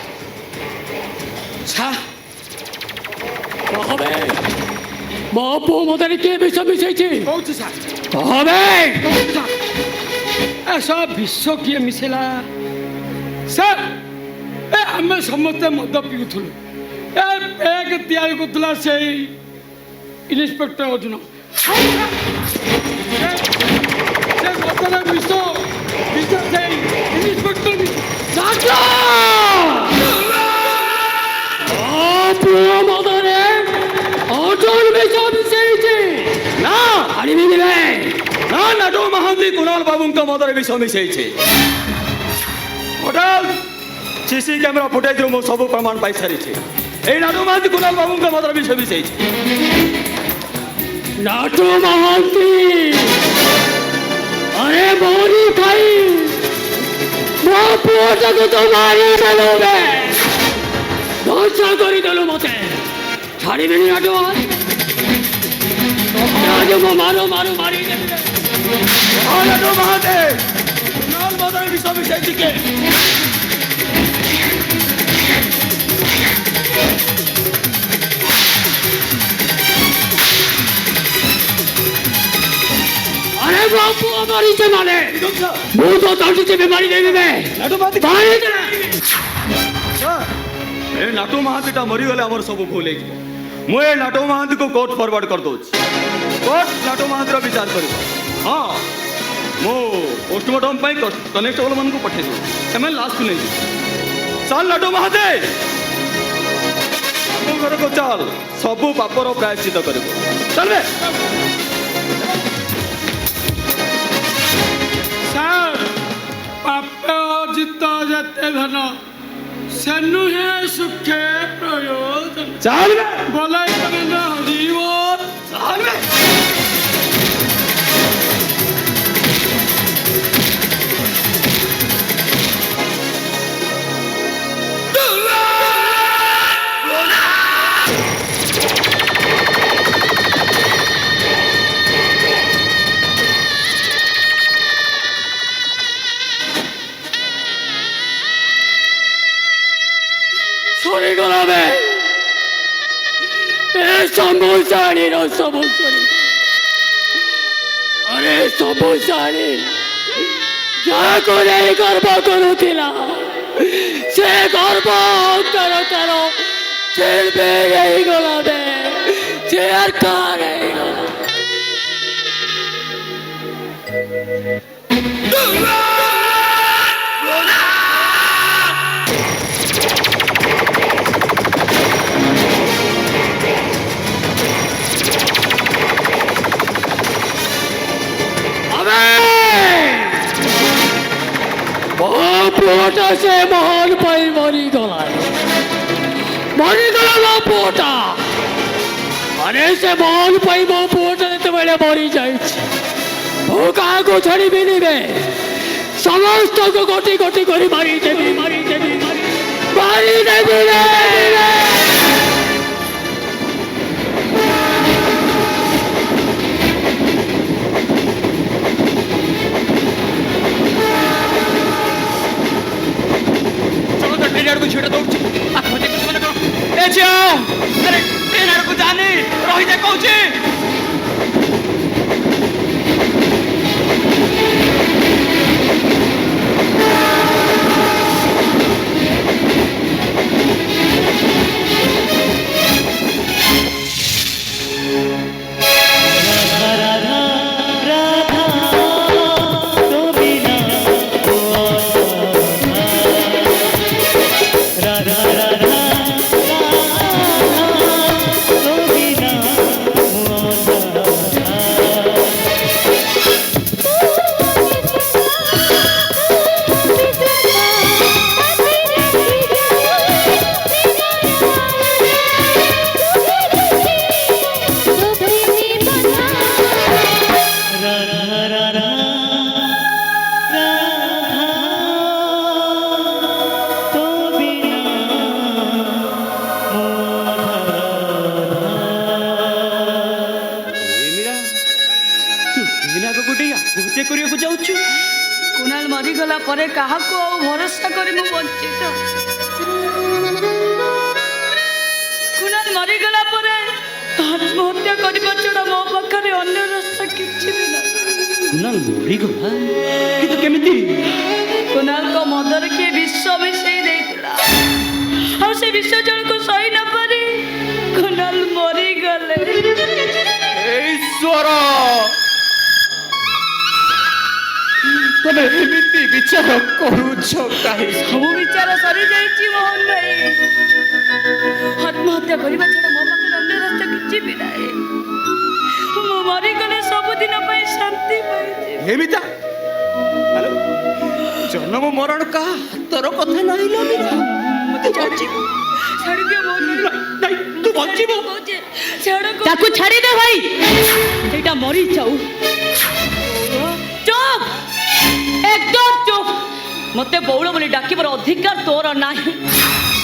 କହବେ ମୋ ପୁଅ ମଦରେ କିଏ ବିଷ ମିଶେଇଛି? କହୁଛି ସାର୍ କହବେ ଏସବ ବିଷ କିଏ ମିଶିଲା? ସାର୍ ଏ ଆମେ ସମସ୍ତେ ମଦ ପିଉଥିଲୁ। ଏ ବ୍ୟାଗ ତିଆରି କରୁଥିଲା ସେଇ ଇନ୍ସପେକ୍ଟର ଅର୍ଜୁନ। ସେ ମଦର ବିଷ ସେଇ ଇନ୍ସପେକ୍ଟର ମୋ ପୁଅ ମଦରେ ଅର୍ଜୁନ ବିଷ ମିଶେଇଛି ନା ଆଣିବି ରେ। ନା ନାଟୁ ମହାନ୍ତି କୁଣାଲ ବାବୁଙ୍କ ମଦରେ ବିଷ ମିଶେଇଛି। ହୋଟେଲ ସିସି କ୍ୟାମେରା ଫୁଟେଜରୁ ମୁଁ ସବୁ ପ୍ରମାଣ ପାଇସାରିଛି। ଏଇ ନାଟୁ ମହାନ୍ତି କୁଣାଲ ବାବୁଙ୍କ ମଦରେ ବିଷ ମିଶେଇଛି। ନାଟୁ ମହାନ୍ତି ଆରେ ମୋରି ଖାଇ ମୋ ପୁଅଟାକୁ ତ ମାରିଦେଲୁ ରେ। ଧ୍ୱଂସ କରିଦେଲୁ ମତେ। ଛାଡ଼ିବିନି ନାଟୁ ମହାନ୍ତି। ତୋତେ ମୁଁ ମାରିଦେବି ରେ। ନାଟୁ ମହାନ୍ତି କୁଣାଲ ମଦରେ ବିଷ ମିଶେଇଛି କିଏ? আরে ମୋ ପୁଅ ମରିছে ମାନେ ମୁଁ ତ ତାକୁ କେବେ ମାରିଦେବି ବେ। ନାଟୁ ମହାନ୍ତି ମାରିଦେ। ଏ ନାଟୁ ମହାନ୍ତିଟା ମରିଗଲେ ଆମର ସବୁ ଭୁଲ ହେଇଯିବ। ମୁଁ ଏ ନାଟୁ ମହାନ୍ତିକୁ କୋର୍ଟ ଫରୱାର୍ଡ କରିଦେଉଛି। କୋର୍ଟ ନାଟୁ ମହାନ୍ତିର ବିଚାର କରିବ। ହଁ ମୁଁ ପୋଷ୍ଟମର୍ଟମ ପାଇଁ କନେଷ୍ଟବଳ ମାନଙ୍କୁ ପଠେଇ ଦେଉଛି। ସେମାନେ ଲାଷ୍ଟକୁ ନେଇଯିବେ। ଚାଲ ନାଟୁ ମହାନ୍ତି ଆମ ଘରକୁ ଚାଲ ସବୁ ପାପର ପ୍ରାୟଶ୍ଚିତ କରିବ। ଚାଲବେ ସାର୍ ପାପ ଜିତ ଯେତେ ଧନ ସେ ନୁହେଁ ସୁଖେ ପ୍ରୟୋଜନ। ଚାଲବେ ବଲାଇ ହରିବ ଚାଲବେ ସରିଗଲା ବେ ଏ ସମୁସାଣୀର ସବୁ ସରି ଆରେ ସମୁସାଣୀ ଯାହାକୁ ନେଇ ଗର୍ବ କରୁଥିଲା ସେ ଗର୍ବ ଅନ୍ତର ତାର ଛିଡ଼ବେ ହେଇଗଲା ବେ ଚେୟାର କାର ହେଇଗଲା पुअटा से महान पाई मरीगला मो पुअटा अरे से महान पाई मो पुअटा जिते मरी जाए क्या छाड़बी समस्त को गोटी गोटी कर मारिदेवी मारिदेवी मारिदेवी को छेड़ा दौड़ अरे ट्रेन आड़ को जानी रही जा कहूँ कुणाल मरीगला परे काहाको आ भरोसा करी मु वंचित कुणाल मरीगला परे आत्महत्या करबा छड़ा मो पाखरे अन्य रास्ता किछि भी ना कुणाल मरीगला किंतु केमिति कुणाल को मदर के विष मिसई देइतला और से विष जल को सही न पारी कुणाल मरी गले ईश्वर तमे एमिति विचार करूछ काहे सब विचार सरी जाइछि मोहन भाई आत्महत्या करबा छड़ा मो पाखरे अन्य रास्ता किछि भी नाही मो मरी गले सब दिन पई शांति पाइछि हेमिता हेलो जन्म मरण का हातर कथा नहीं लो मते चाची छाड़ दियो मोहन नहीं तू बचिबो छाड़ को ताकू छाड़ी दे भाई एटा मरी जाऊ चुप एकदम चुप मते बौल बोली डाकिबार अधिकार तोर नाही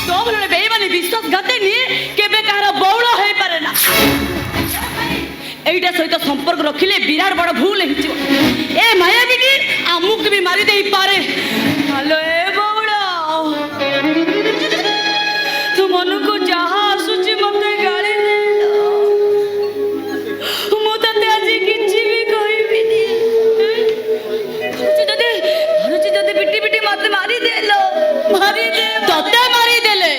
तो बोले बेईमानी विश्वासघाती नी केबे कहार बौल होई पारे ना एइटा सहित संपर्क रखिले विराट बड़ भूल हिचो ए मायावी की आमुक भी मारी देई पारे हेलो ए बौल तू मन को जहा आसुची मते गाली दे मु तते आज किछि भी कहबिनी जदे पिटी पिटी मत मारी देलो मारी दे तते मारी देले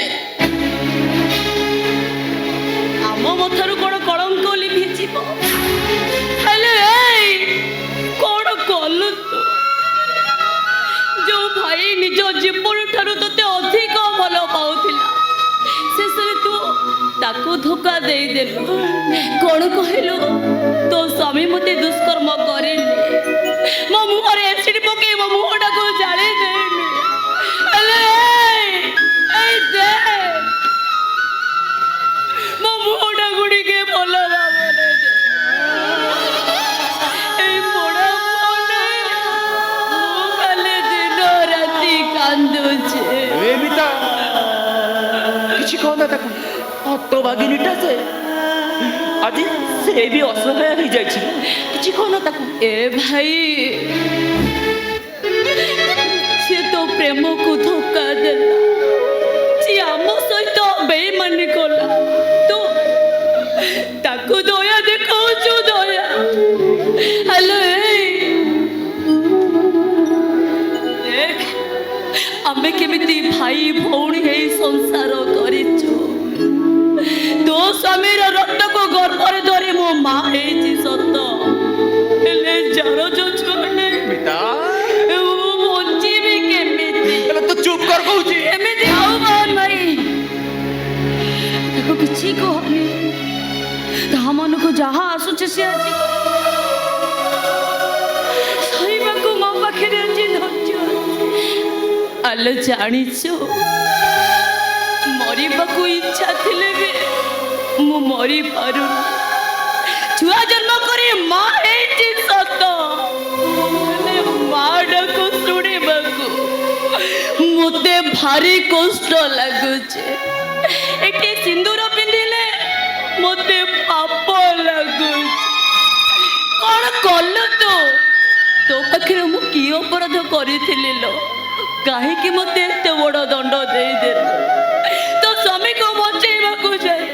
आमो मथरु कोन कलंक लिभि जीवो हेले ए कोन कलु तू जो भाई निज जीवन ठारू तते अधिक भलो पाउथिला शेषरे तू ताकू धोखा देई देलु कोन कहलु तो स्वामी मते दुष्कर्म करेले मो मुहरे एसिड पके मो मुहटा को जाळे देनी अले ए दे मो मुहटा गुडी के बोलो बाबा दे ए पोड़ा पोड़ा मो काले दिन राती कांदु छे एमिता किछि कहना ताकू हत्तो बागिनीटा से आदि से भी असहाय हो जाय छी किछि कहना ताकू ए भाई से तो प्रेम को धोखा देला जी आम सहित ତାକୁ କିଛି କହନି ତା ମନକୁ ଯାହା ଆସୁଛି ସେ ଆଜି ସହିବାକୁ ମୋ ପାଖରେ ଆଜି ଧୈର୍ଯ୍ୟ ଆଲୋ ଜାଣିଛୁ ମରିବାକୁ ଇଚ୍ଛା ଥିଲେ ବି ମୁଁ ମରିପାରୁନି ଛୁଆ ଜନ୍ମ କରି ମା ହେଇଛି ସତ ମାଡକୁ ଶୁଣିବାକୁ ମୋତେ ଭାରି କଷ୍ଟ ଲାଗୁଛି ଏଠି ସିନ୍ଦୁର ପିନ୍ଧିଲେ ମୋତେ ପାପ ଲାଗୁଛି କ'ଣ କଲୁ ତୁ ତୋ ପାଖରେ ମୁଁ କି ଅପରାଧ କରିଥିଲି ଲୋ କାହିଁକି ମୋତେ ଏତେ ବଡ଼ ଦଣ୍ଡ ଦେଇଦେଲୁ ତୋ ସ୍ୱାମୀକୁ ବଞ୍ଚେଇବାକୁ ଯାଏ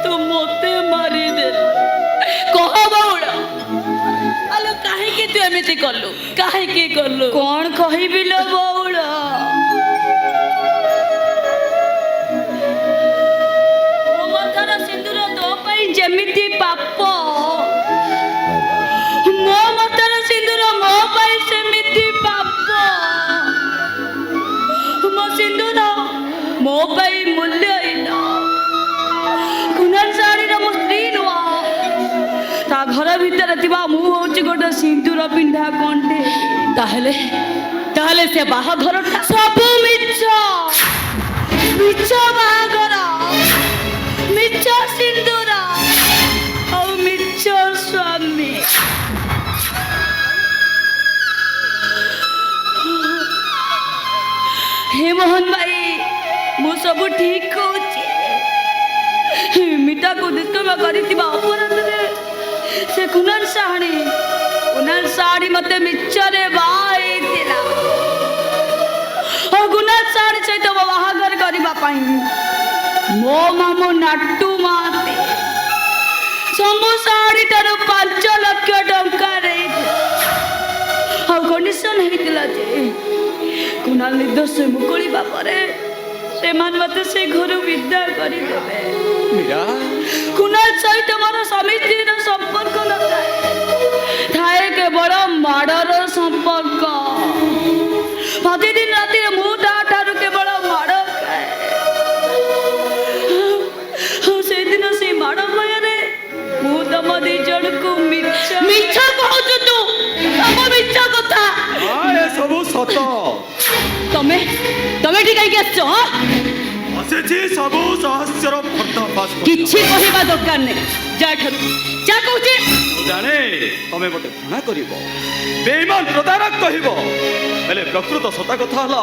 ତୁ ମୋତେ ମାରିଦେଲୁ କହ ବଉଳ ଆଲୋ କାହିଁକି ତୁ ଏମିତି କଲୁ କାହିଁକି କଲୁ କ'ଣ କହିବି ଲୋ ବଉଳ ମୋ ମଥାର ସିନ୍ଦୁର ତୋ ପାଇଁ ଯେମିତି ପାପ ମୋ ମଥାର ସିନ୍ଦୁର ମୋ ପାଇଁ ସେମିତି ପାପ ମୋ ସିନ୍ଦୁର ମୋ ପାଇଁ ମୂଲ୍ୟହୀନ କୁନାଲ ଶାଢ଼ୀର ମୋ ସ୍ତ୍ରୀ ନୁହଁ ତା ଘର ଭିତରେ ଥିବା ମୁଁ ହଉଛି ଗୋଟେ ସିନ୍ଦୁର ପିନ୍ଧା କଣ୍ଢେ ତାହେଲେ ତାହେଲେ ସେ ବାହାଘରଟା ସବୁ ମିଛ ମିଛ ବାହାଘର ମିଛ ସିନ୍ଦୁର ଆଉ ମିଛ ସ୍ୱାମୀ हे मोहन भाई ମୁଁ ସବୁ ଠିକ କହୁଛି ମିତାକୁ ଦୁଷ୍କର୍ମ କରିଥିବା ଅପରାଧରେ ସେ କୁନାଲ ଶାଢ଼ୀ ମତେ ମିଛରେ ବାହା ହେଇଥିଲା ଆଉ କୁନାଲ ଶାଢ଼ୀ ସହିତ ମୋ ବାହାଘର କରିବା ପାଇଁ ମୋ ମାମୁଁ ନାଟୁ ମାତେ ସବୁ ଶାଢ଼ୀଠାରୁ 5 ଲକ୍ଷ ଟଙ୍କା ଦେଇଥିଲା ଆଉ କଣ୍ଡିସନ ହେଇଥିଲା ଯେ କୁନାଲ ନିର୍ଦ୍ଦୋଷ ମୁକୁଳିବା ପରେ ସେମାନେ ମତେ ସେ ଘରୁ ବିଦା କରିଦେବେ ମୀରା କୁନାଲ ସହିତ ମୋର ସ୍ୱାମୀ ସ୍ତ୍ରୀର ସମ୍ପର୍କ ନଥାଏ ଥାଏ କେବଳ ମାଡ଼ର ସମ୍ପର୍କ ପ୍ରତିଦିନ ରାତିରେ ମୁଁ ତା ଠାରୁ କେବଳ ମାଡ଼ ଖାଏ ସେଇଦିନ ସେଇ ମାଡ଼ ଭୟରେ ମୁଁ ତମ 2 ଜଣଙ୍କୁ ମିଛ କହୁଛୁ ତୁ ତମ ମିଛ କଥା ସବୁ ସତ ତମେ ଏଠି କାହିଁକି ଆସିଛ ଆସିଛି ସବୁ ରହସ୍ୟର ପର୍ଦ୍ଦାଫାଶ କିଛି କହିବା ଦରକାର ନାହିଁ ଯା ଠାରୁ ଯା କହୁଛି ଜାଣେ ତମେ ମତେ ଘୃଣା କରିବ ବେଇମାନ ପ୍ରତାରକ କହିବ ହେଲେ ପ୍ରକୃତ ସତ କଥା ହେଲା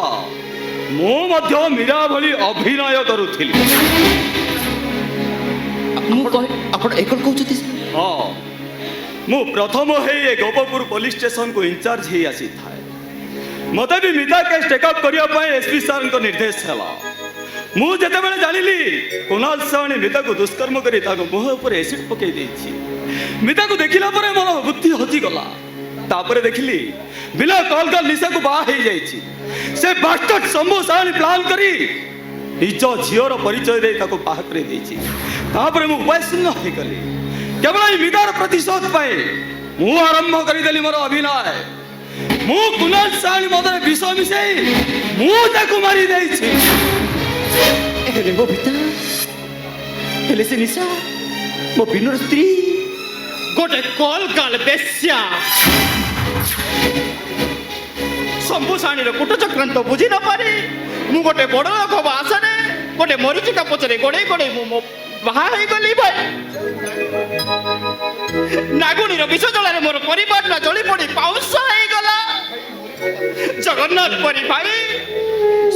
ମୁଁ ମଧ୍ୟ ମୀରା ଭଳି ଅଭିନୟ କରୁଥିଲି ଆପଣ ଏକଲ କହୁଛନ୍ତି ହଁ ମୁଁ ପ୍ରଥମ ହେଇ ଏ ଗୋପପୁର ପୋଲିସ ଷ୍ଟେସନକୁ ଇନଚାର୍ଜ ହେଇ ଆସିଥାଏ ମତେ ବି ମିତା କେସ୍ ଟେକଅପ୍ କରିବା ପାଇଁ ଏସପି ସାର୍ଙ୍କ ନିର୍ଦ୍ଦେଶ ହେଲା ମୁଁ ଯେତେବେଳେ ଜାଣିଲି କୁନାଲ ଶାଢ଼ୀ ମିତାକୁ ଦୁଷ୍କର୍ମ କରି ତାଙ୍କ ମୁହଁ ଉପରେ ଏସିଡ୍ ପକାଇ ଦେଇଛି ମିତାକୁ ଦେଖିଲା ପରେ ମୋର ବୁଦ୍ଧି ହଜିଗଲା ତାପରେ ଦେଖିଲି ବିନା କଲ୍ ନିଶାକୁ ବାହା ହେଇଯାଇଛି ସେ ବାଷ୍ଟର୍ଡ ଶମ୍ଭୁ ଶାଢ଼ୀ ପ୍ଲାନ୍ କରି ନିଜ ଝିଅର ପରିଚୟ ଦେଇ ତାକୁ ବାହା କରି ଦେଇଛି ତାପରେ ମୁଁ ଉପାୟଶୂନ୍ୟ ହେଇଗଲି କେବଳ ଏଇ ମିତାର ପ୍ରତିଶୋଧ ପାଇଁ ମୁଁ ଆରମ୍ଭ କରିଦେଲି ମୋର ଅଭିନୟ ମୁଁ କୁନାଲ ଶାଢ଼ୀ ମଦରେ ବିଷ ମିଶାଇ ମୁଁ ତାକୁ ମାରି ଦେଇଛି ହେଲେ ମୋ ପିତା ହେଲେ ସେ ନିଶା ମୋ ବିନୁର ସ୍ତ୍ରୀ ଗୋଟେ କଲକାଲ ବେଶ୍ୟା ଶମ୍ଭୁ ଶାଢ଼ୀର କୁଟ ଚକ୍ରାନ୍ତ ବୁଝି ନ ପାରି ମୁଁ ଗୋଟେ ବଡ଼ ଲୋକ ଆଶାରେ ଗୋଟେ ମରିଚିକା ପଛରେ ଗୋଡ଼େଇ ଗୋଡ଼େଇ ମୁଁ ବାହା ହେଇଗଲି ଭାଇ ନାଗୁଣୀର ବିଷ ଜଳାରେ ମୋର ପରିବାରଟା ଜଳି ପଡ଼ି ପାଉଁଶ ହେଇଗଲା ଜଗନ୍ନାଥ ପରି ଭାଇ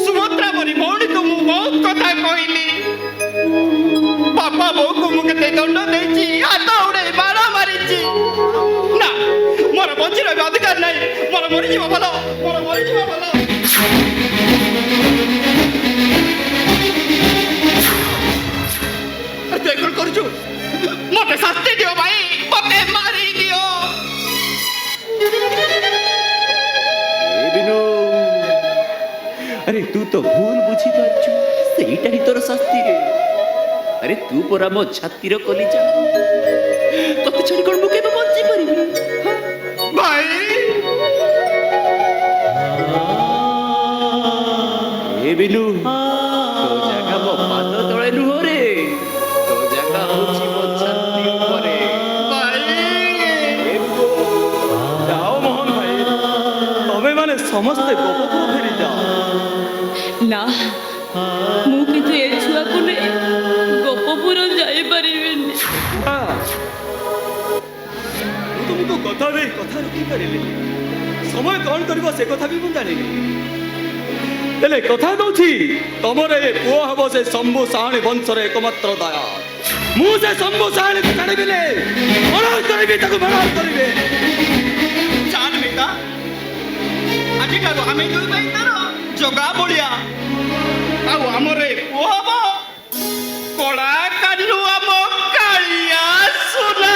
ସୁଭଦ୍ରା ପରି ଭଉଣୀକୁ ମୁଁ ବହୁତ କଥା କହିଲି ବାପା ବୋଉକୁ ମୁଁ କେତେ ଦଣ୍ଡ ଦେଇଛି ହାତ ଉଡ଼େଇ ବାଣ ମାରିଛି ନା ମୋର ବଞ୍ଚି ରହିବା ଅଧିକାର ନାହିଁ ମୋର ମରିଯିବ ଭଲ ତୁ କଣ କରୁଛୁ ମତେ ଶାସ୍ତି ଦିଅ ଭାଇ ମତେ ମାରି ଦିଅ अरे तू तो भूल बुझी पारछु सेईटा ही तोर शास्ति रे अरे तू परा मो छातीर कलिजा तते छड़ी कोन मुके बंची परिबी भाई ए बिनु तो जगह मो पाद तळे नुह रे କରିଲି ସମୟ କ'ଣ କରିବ ସେ କଥା ବି ମୁଁ ଜାଣିନି ହେଲେ କଥା ଦଉଛି ତମର ଏ ପୁଅ ହବ ସେ ଶମ୍ଭୁ ସାହାଣୀ ବଂଶର ଏକମାତ୍ର ଦୟା ମୁଁ ସେ ଶମ୍ଭୁ ସାହାଣୀକୁ ଜାଣିବିଲେ ମରଣ କରିବି ତାକୁ ମରଣ କରିବେ ଚାଲ ମିତା ଆଜିଠାରୁ ଆମେ ଦୁଇ ଭାଇ ତାର ଜଗା ବଳିଆ ଆଉ ଆମର ଏ ପୁଅ ହବ କଳା କାଲୁ ଆମ କାଳିଆ ସୁନା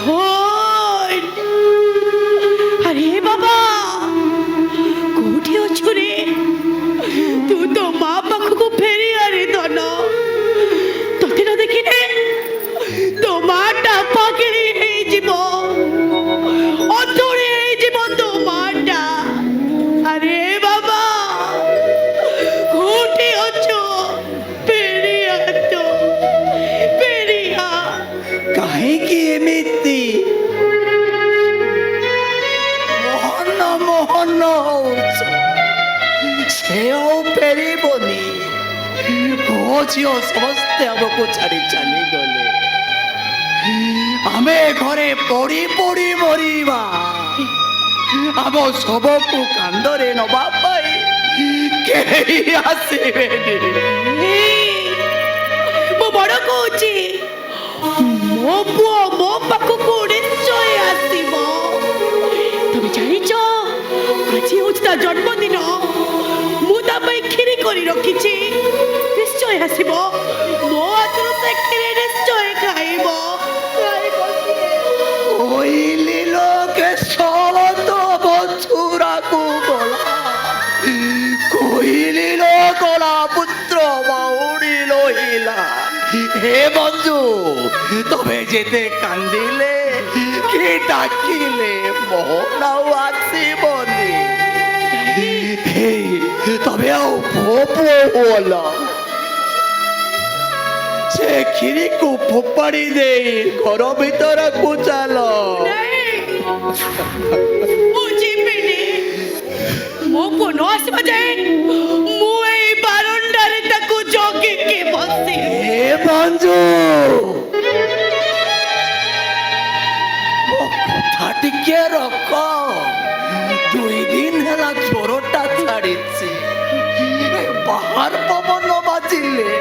ভোর আরে বাবা কোটি অছু রে তু তো মা পাখକୁ ফেরি আরে ধন তোতে না দেখিনে তো মাটা পাগড়ি হয়ে যাব অধরে হয়ে যাব তো মাটা আরে বাবা কোটি অছু ফেরিয়া তো ফেরিয়া କାହିଁକି ଏମିତି ମୋହନ ମୋହନ ହଉଛ ସେ ଆଉ ଫେରିବନି ମୋ ଝିଅ ସମସ୍ତେ ଆମକୁ ଛାଡ଼ି ଚାଲିଗଲେ ଆମେ ଘରେ ପଡ଼ି ପଡ଼ି ମରିବା ଆମ ଶବକୁ କାନ୍ଧରେ ନବା ପାଇଁ କେହି ଆସିବେନି ମୁଁ ବଡ଼ କହୁଛି ମୋ ପୁଅ ମୋ ପାଖକୁ ନିଶ୍ଚୟ ଆସିବ ତମେ ଜାଣିଛ ଆଜି ହେଉଛି ତା ଜନ୍ମଦିନ ମୁଁ ତା ପାଇଁ କ୍ଷୀରି କରି ରଖିଛି ନିଶ୍ଚୟ ଆସିବ ମୋ ହାତରୁ ସେ କ୍ଷୀରି ନିଶ୍ଚୟ ଖାଇବ କହିଲି ଲୋକେ ସତ ବଛୁରାକୁ ଗଲା କହିଲି ଲୋ ଗଲା ପୁତ୍ର ବାଉଡ଼ି ଲହିଲା হে বন্ধু তবে যেতে কান্দিলে কি ডাকিলে মোহন ଆଉ ଆସିବନି তবে ଆଉ ପୁଅ ଭଲ ସେ କ୍ଷୀରିକୁ ଫୋପାଡ଼ି ଦେଇ ଘର ଭିତରକୁ ଚାଲ ମୁଁ ଯିବିନି ମୋ ପୁଅ ନ ଆସିବା ଯାଏ ମୁଁ ଏଇ ବାରଣ୍ଡାରେ ତାକୁ ଜଗିକି ବସିବି হে বন্ধু কথা ଟିକେ ରଖ 2 ଦିନ ହେଲା ଜ୍ୱରଟା ଛାଡ଼ିଛି ବାହାର ପବନ ବାଜିଲେ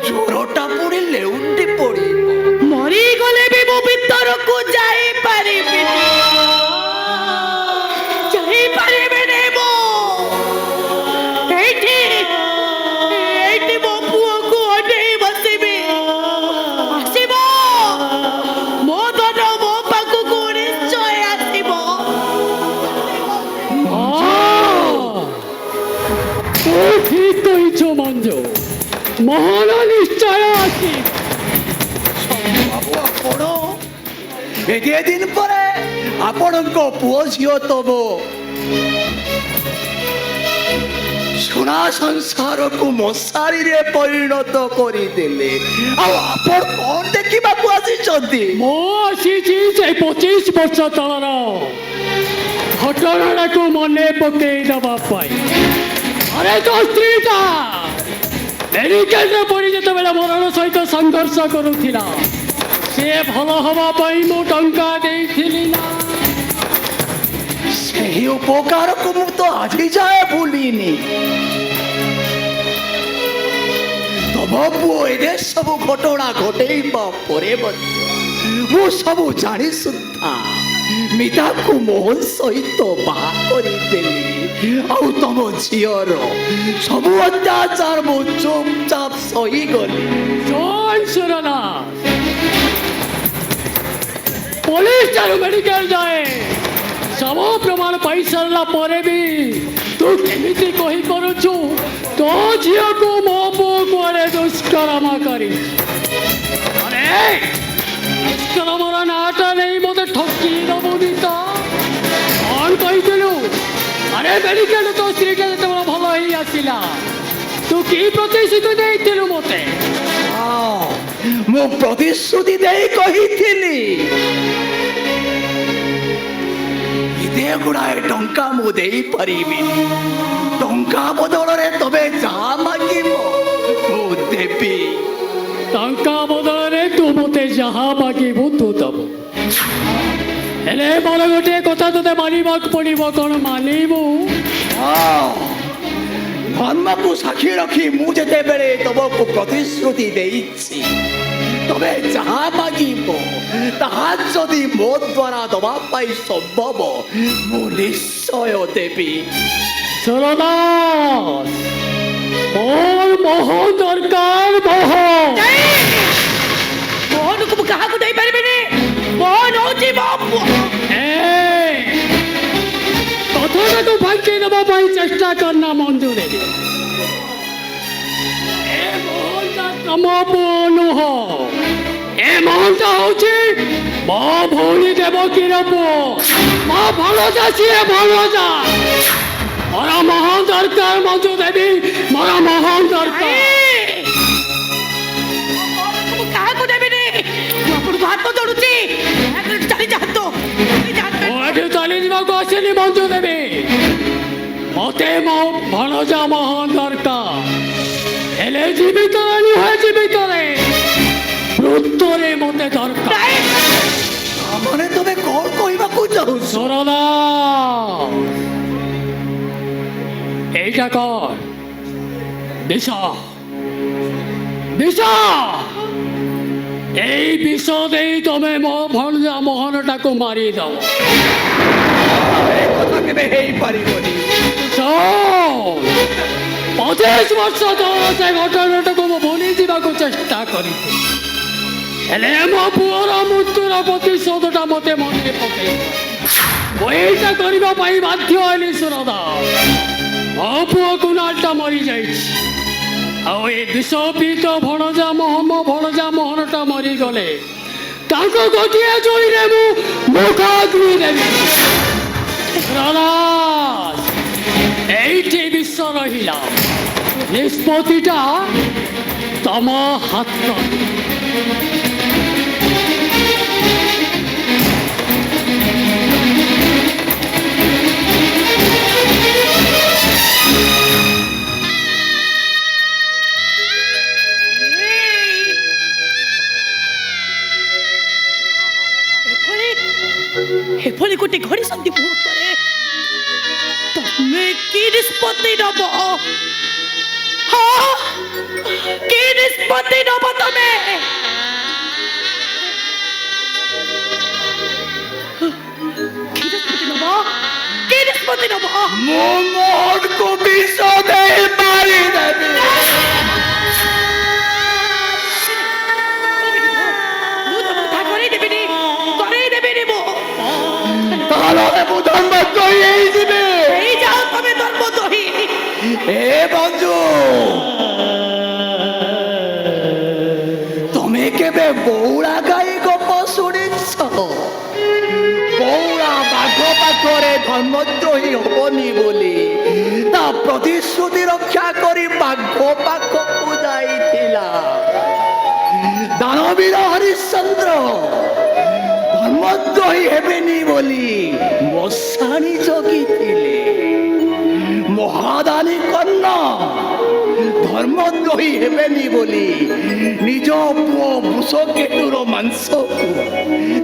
ଜ୍ୱରଟା ପୁଣି ଲେଉଟି ପଡ଼ିବ ମରିଗଲେ ବି ମୁଁ ଭିତରକୁ ଯାଇପାରିବିନି ମୁଁ ଏଇଠି ମୋ ପୁଅକୁ ଅନେଇ ବସିବି ଆସିବ ମୋ ଧନ ମୋ ପାଖକୁ ନିଶ୍ଚୟ ଆସିବ ঠিক কইছ মঞ্জ মোহন নিশ্চয় আসি ବାବୁ ଆପଣ ଏତେ ଦିନ ପରେ ଆପଣଙ୍କ ପୁଅ ଝିଅ ତବ ସୁନା ସଂସାରକୁ ମଶାରୀରେ ପରିଣତ କରିଦେଲେ ଆଉ ଆପଣ କଣ ଦେଖିବାକୁ ଆସିଛନ୍ତି ମୁଁ ଆସିଛି ସେ 25 ବର୍ଷ ତଳର ଘଟଣାଟାକୁ ମନେ ପକେଇ ଦେବା ପାଇଁ ଆରେ ତୋ ସ୍ତ୍ରୀଟା ମେଡିକାଲରେ ପଡ଼ି ଯେତେବେଳେ ମରଣ ସହିତ ସଂଘର୍ଷ କରୁଥିଲା ସେ ଭଲ ହେବା ପାଇଁ ମୁଁ ଟଙ୍କା ଦେଇଥିଲି ନା ସେହି ଉପକାରକୁ ମୁଁ ତ ଆଜି ଯାଏ ଭୁଲିନି ତମ ପୁଅ ଏ ସବୁ ଘଟଣା ଘଟେଇବା ପରେ ମଧ୍ୟ ମୁଁ ସବୁ ଜାଣି ସୁଦ୍ଧା ମିତାକୁ ମୋହନ ସହିତ ବାହା କରିଦେଲି ଆଉ ତମ ଝିଅର ସବୁ ଅତ୍ୟାଚାର ମୁଁ ଚୁପଚାପ ସହିଗଲି ଜୟ ସୁରନାଥ পুলিশ চালু মেডিকেল যায় সব প্রমাণ পাই সারা পরে বি তু কেমিতি কহি করুছু তো ঝিওকু মো পুଅ কুয়ারে দুষ্কর্ম করি আরে দুষ্কর্মর নাটা নেই মতে ঠকি দেবুনি তো কেন তো স্ত্রীটা যেତେବେଳେ ଭଲ ହେଇ ଆସିଲା ତୁ କି ପ୍ରତିଶ୍ରୁତି ଦେଇଥିଲୁ ମୋତେ ମୁଁ ପ୍ରତିଶ୍ରୁତି ଦେଇ କହିଥିଲି ଏତେ ଗୁଡ଼ାଏ ଟଙ୍କା ମୁଁ ଦେଇପାରିବିନି ଟଙ୍କା ବଦଳରେ ତମେ ଯାହା ମାଗିବ ମୁଁ ଦେବି ଟଙ୍କା ବଦଳରେ ତୁ ମୋତେ ଯାହା ମାଗିବୁ ତୁ ଦେବୁ ହେଲେ ମୋର ଗୋଟିଏ କଥା ତୋତେ ମାନିବାକୁ ପଡ଼ିବ କ'ଣ ମାନିବୁ ଧର୍ମକୁ ସାକ୍ଷୀ ରଖି ମୁଁ ଯେତେବେଳେ ତମକୁ ପ୍ରତିଶ୍ରୁତି ଦେଇଛି ତମେ ଯାହା ମାଗିବ ତାହା ଯଦି ମୋ ଦ୍ୱାରା ଦବା ପାଇଁ ସମ୍ଭବ ମୁଁ ନିଶ୍ଚୟ ଦେବି ସରଦାସ ମୋର ମୋହ ଦରକାର ମୋହ ମୋହନକୁ ମୁଁ କାହାକୁ ଦେଇପାରିବିନି ମୋହନ ହଉଛି ମୋ ପୁଅ କଥାଟାକୁ ଭାଙ୍ଗି ନେବା ପାଇଁ ଚେଷ୍ଟା କରନା ମଞ୍ଜୁ ଦେବି ଏ ମୋହନଟା ତମ ପୁଅ ନୁହଁ ଏ ମୋହନଟା ହଉଛି ମୋ ଭଉଣୀ ଦେବକୀର ପୁଅ ମୋ ଭଣଜା ସିଏ ଭଣଜା ମୋର ମୋହନ ଦରକାର ମଞ୍ଜୁ ଦେବି ମୋର ମୋହନ ଦରକାର ମୁଁ କାହାକୁ ଦେବିନି ମୁଁ ଆପଣଙ୍କୁ ହାତ ଯୋଡୁଛି ଚାଲି ଯାଆନ୍ତୁ ମୁଁ ଏଠି ଚାଲିଯିବାକୁ ଆସିନି ମଞ୍ଜୁ ଦେବି ମତେ ମୋ ଭଣଜା ମୋହନ ଦରକାର ହେଲେ ଜୀବିତରେ ନୁହେଁ ଜୀବିତରେ ମୃତ୍ୟୁରେ ମତେ ଦରକାର ମାନେ ତମେ କଣ କହିବାକୁ ଚାହୁଁଛ ସରଦା এইটা কর বিষ বিষ এই বিষ দেই তুমি ମୋ ଭଣଜା ମୋହନଟାକୁ ମାରିଦବ ଏ କଥା କେବେ ହେଇପାରିବନି 25 ବର୍ଷ ତଳ ସେ ଘଟଣାଟାକୁ ମୁଁ ଭୁଲି ଯିବାକୁ ଚେଷ୍ଟା କରିଥିଲି ହେଲେ ମୋ ପୁଅର ମୃତ୍ୟୁର ପ୍ରତିଶୋଧଟା ମୋତେ ମନେ ପକେଇ ମୁଁ ଏଇଟା କରିବା ପାଇଁ ବାଧ୍ୟ ହେଲି ସୁରଦା ମୋ ପୁଅ କୁନାଲଟା ମରିଯାଇଛି ଆଉ ଏ ବିଷ ପିଇତ ଭଣଜା ମୋହନଟା ମରିଗଲେ ତାଙ୍କ ଗୋଟିଏ ଜୁଇରେ ମୁଁ ମୁଖାଗ୍ନି ଦେବି এইটি বিশ্ব রহিলা নিষ্পত্তিটা তম হাত ଏଭଳି ଗୋଟେ ଘଡ଼ି ସନ୍ଧି ମୁହୂର୍ତ୍ତରେ ତମେ କି ନିଷ୍ପତ୍ତି ନବ କି ନିଷ୍ପତ୍ତି ନବ ତମେ କି ନିଷ୍ପତ୍ତି ନବ ମୁଁ ମୋହନକୁ ବିଷ ଦେଇ ମାରିଦେବି ମୁଁ ତମକୁ ତା କରେଇଦେବିନି ମୁଁ ତାହେଲେ ମୁଁ ଧର୍ମଦ୍ରୋହୀ ହେଇଯିବି ହେଇଯାଅ ତମେ ଧର୍ମଦ୍ରୋହୀ ଏ ବଞ୍ଜୁ ତମେ କେବେ ବଉଳା ଗାଈ ଗପ ଶୁଣିଛ ବଉଳା ବାଘ ପାଖରେ ଧର୍ମଦ୍ରୋହୀ ହବନି ବୋଲି ତା ପ୍ରତିଶ୍ରୁତି ରକ୍ଷା କରି ବାଘ ପାଖକୁ ଯାଇଥିଲା ଦାନବୀର ହରିଶ୍ଚନ୍ଦ୍ର ଧର୍ମଦ୍ରୋହୀ ହେବେନି ବୋଲି ମଶାଣି ଜଗିଥିଲେ ମହାଦାନୀ କର୍ଣ୍ଣ ଧର୍ମଦ୍ରୋହୀ ହେବେନି ବୋଲି ନିଜ ପୁଅ ବୃଷକେତୁର ମାଂସକୁ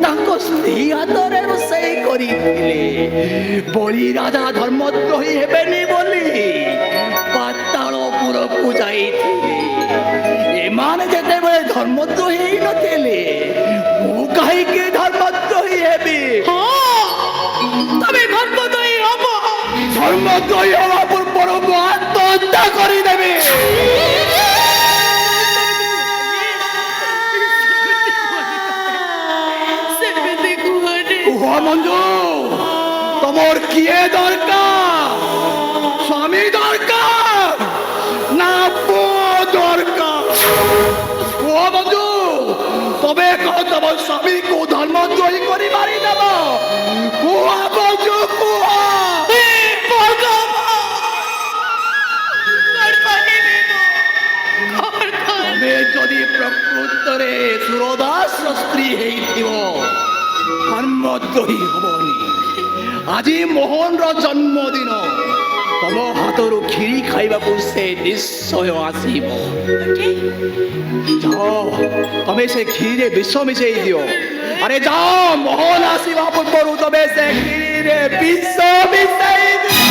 ତାଙ୍କ ସ୍ତ୍ରୀ ହାତରେ ରୋଷେଇ କରିଥିଲେ ବଳି ରାଜା ଧର୍ମଦ୍ରୋହୀ ହେବେନି ବୋଲି ପାତାଳପୁରକୁ ଯାଇଥିଲେ ଏମାନେ ଯେତେବେଳେ ଧର୍ମଦ୍ରୋହୀ ହେଇନଥିଲେ ମୁଁ କାହିଁକି ଧର୍ମଦ୍ରୋହୀ ହେବି ତମେ ଧର୍ମଦ୍ରୋହୀ ହବ ଧର୍ମଦ୍ରୋହୀ ହବା ପୂର୍ବରୁ ମୁଁ ଆତ୍ମହତ୍ୟା କରିଦେବି ସେମିତି କୁହନି କୁହ ମଞ୍ଜୁ ତମର କିଏ ଦରକାର ସ୍ୱାମୀ ଦରକାର ନା ପୁଅ ଦରକାର କୁହ ମଞ୍ଜୁ তবে কଣ ତମ ସ୍ୱାମୀକୁ ଧର୍ମଦ୍ରୋହୀ କରି ମାରିଦେବ କୁହ ମଞ୍ଜୁ କୁହ ଭଗବାନ जदि प्रकृतरे सुरदास स्त्री हेइथिव धर्मद्रोही हबनी आज मोहन रो जन्मदिन तम हाथरू खीरी खाइबा को से निश्चय आसीबो जाओ तमे से खीरे विष मिशेई दियो अरे जाओ मोहन आसीबा पूर्व तमे से खीरे विष मिशेई दियो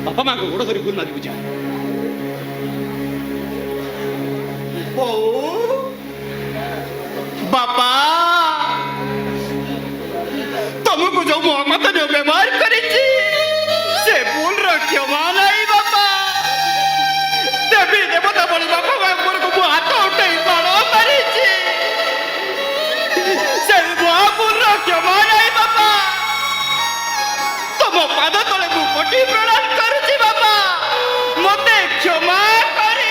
बापा माँ को गोड़ धरी फूल मारी पूजा बापा तुमको जो मोहम्मद ने व्यवहार करी से भूल रखियो नहीं बापा देवी देवता बोली बापा माँ को हाथ उठाई बाण मारी से भूल रखियो नहीं बापा तुम पाद तले मु कोटी प्रणाम करुची बापा मते क्षमा करी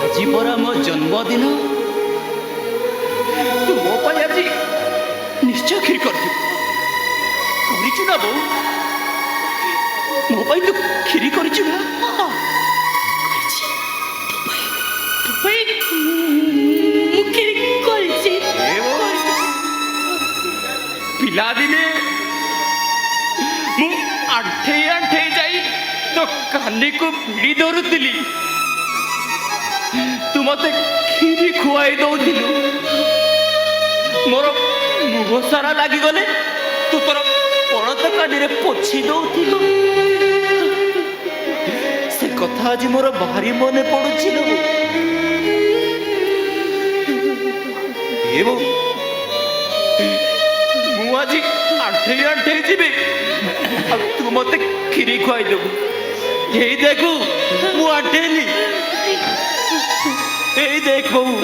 आज परा मो जन्मदिन तू मो पाई आज निश्चय खीर कर बो मो पाई तू खीरी कर पिला दिने मु आंठे आंठे जाई तो कानी को भिड़ी धरुतिली तू मते खीरी खुआई दउथिलु मोर मुह सारा लागी गले तू तोर पड़त कानी रे पोछि दउथिलु से कथा आज मोर भारी मने पडुछि लो एबो मु आज आंठे आंठे जीबी तू मते खीरी खुआई देबू यही देखू मु आंठेली यही देख बहू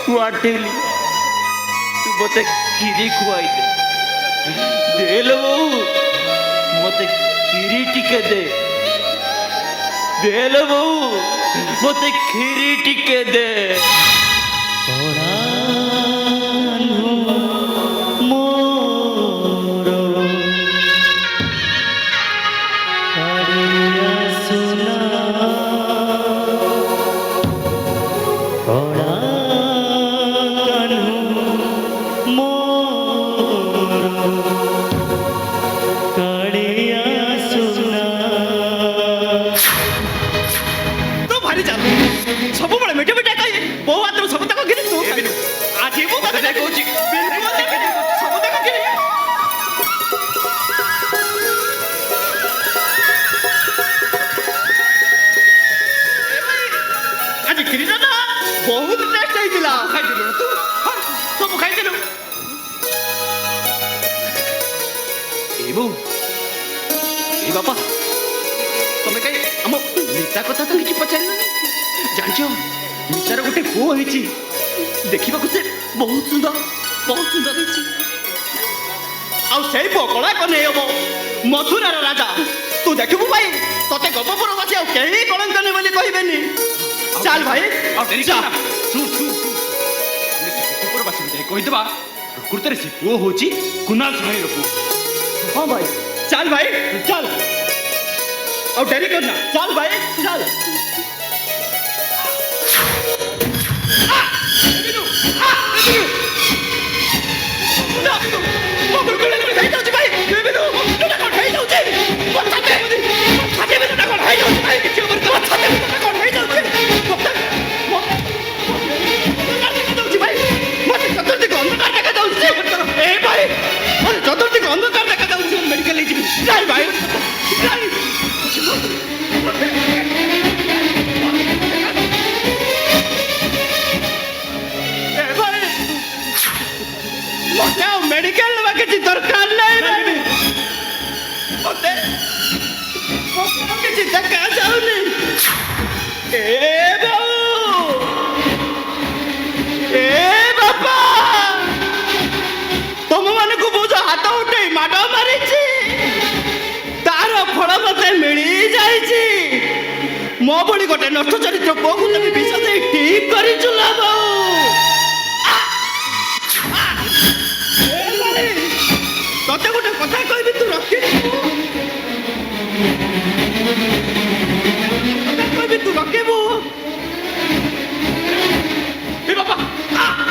मु आंठेली तू मते खीरी खुआई दे लो बहू मते खीरी टिके दे लो बहू मते खीरी टिके दे ଯିବୁ କଥା କହୁଛି ସବୁ ଦେଖୁଛି ଆଜି କ୍ଷୀର ନା ବହୁତ ଟେଷ୍ଟ ହେଇଥିଲା ଖାଇଦେଲୁ ତୁ ସବୁ ଖାଇଦେଲୁ ଏ ବୋଉ ଏ ବାପା ତମେ କାହିଁ ଆମ ମିତା କଥା ତ କିଛି ପଚାରିଲନି ଜାଣିଛ ମିତାର ଗୋଟେ ପୁଅ ହେଇଛି ଦେଖିବାକୁ ସେ ବହୁତ ସୁନ୍ଦର ହେଇଛି ଆଉ ସେଇ ପୁଅ କଳା କନେଇ ହବ ମଥୁରାର ରାଜା ତୁ ଦେଖିବୁ ଭାଇ ତତେ ଗୋପପୁର ବାସି ଆଉ କେହି କଳଙ୍କ ନେଇ ବୋଲି କହିବେନି ଚାଲ ଭାଇ ଗୋପପୁର ବାସି ଯାଇ କହିଦେବା ପ୍ରକୃତରେ ସେ ପୁଅ ହଉଛି କୁନାଲ ସାହାଣୀର ପୁଅ ହଁ ଭାଇ ଚାଲ ଭାଇ ଚାଲ ଆଉ ଡେରି କରନା ଚାଲ ଭାଇ ଚାଲ ଚତୁର୍ଥୀ ଅନ୍ଧକାର ଦେଖା ଯାଉଛି ମେଡିକାଲ ଯିବି ଯାଇ ଭାଇ ମତେ ଆଉ ମେଡିକାଲ ନେବା କିଛି ଦରକାର ନାହିଁ ମତେ କିଛି ଦେଖା ଯାଉନି ଏ ବାବୁ ଏ ବାପା ତମ ମାନଙ୍କୁ ବହୁତ ହାତ ଉଠେଇ ମାଡ ମାରିଛି ତାର ଫଳ ମତେ ମିଳି ଯାଇଛି ମୋ ଭଳି ଗୋଟେ ନଷ୍ଟ ଚରିତ୍ର ପୁଅକୁ ତମେ ବିଷ ଦେଇ ଠିକ କରିଛୁ ନା ବାବୁ ତତେ ଗୋଟେ କଥା କହିବି ତୁ ରଖିବୁ କହିବି ତୁ ରଖିବୁ ଏ ବାପା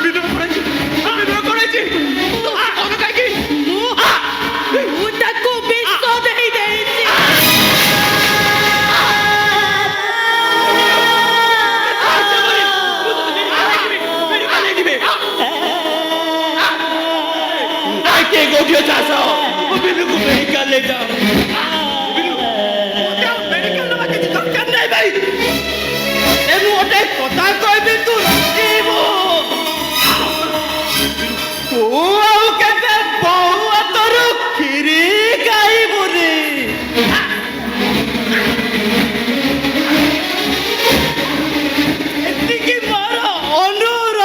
ବିଦ୍ରୋହ କରାଇଛି କଣ କାହିଁକି ମୁଁ ତାକୁ ବିଷ ଦେଇ ଦେଇଛି ଚାଷ ବିଲୁକୁ ମେଡିକାଲ ନେଇ ଯାଅ ମେଡିକାଲ ନେବା କିଛି ଦରକାର ନାହିଁ ଭାଇ ମୁଁ ଗୋଟେ କଥା କହିବି ତୁ ରଖିବୁ ତୁ ଆଉ କେବେ ବୋଉ ହାତରୁ କ୍ଷୀରି ଖାଇବୁନି ଏତିକି ମୋର ଅନୁରୋଧ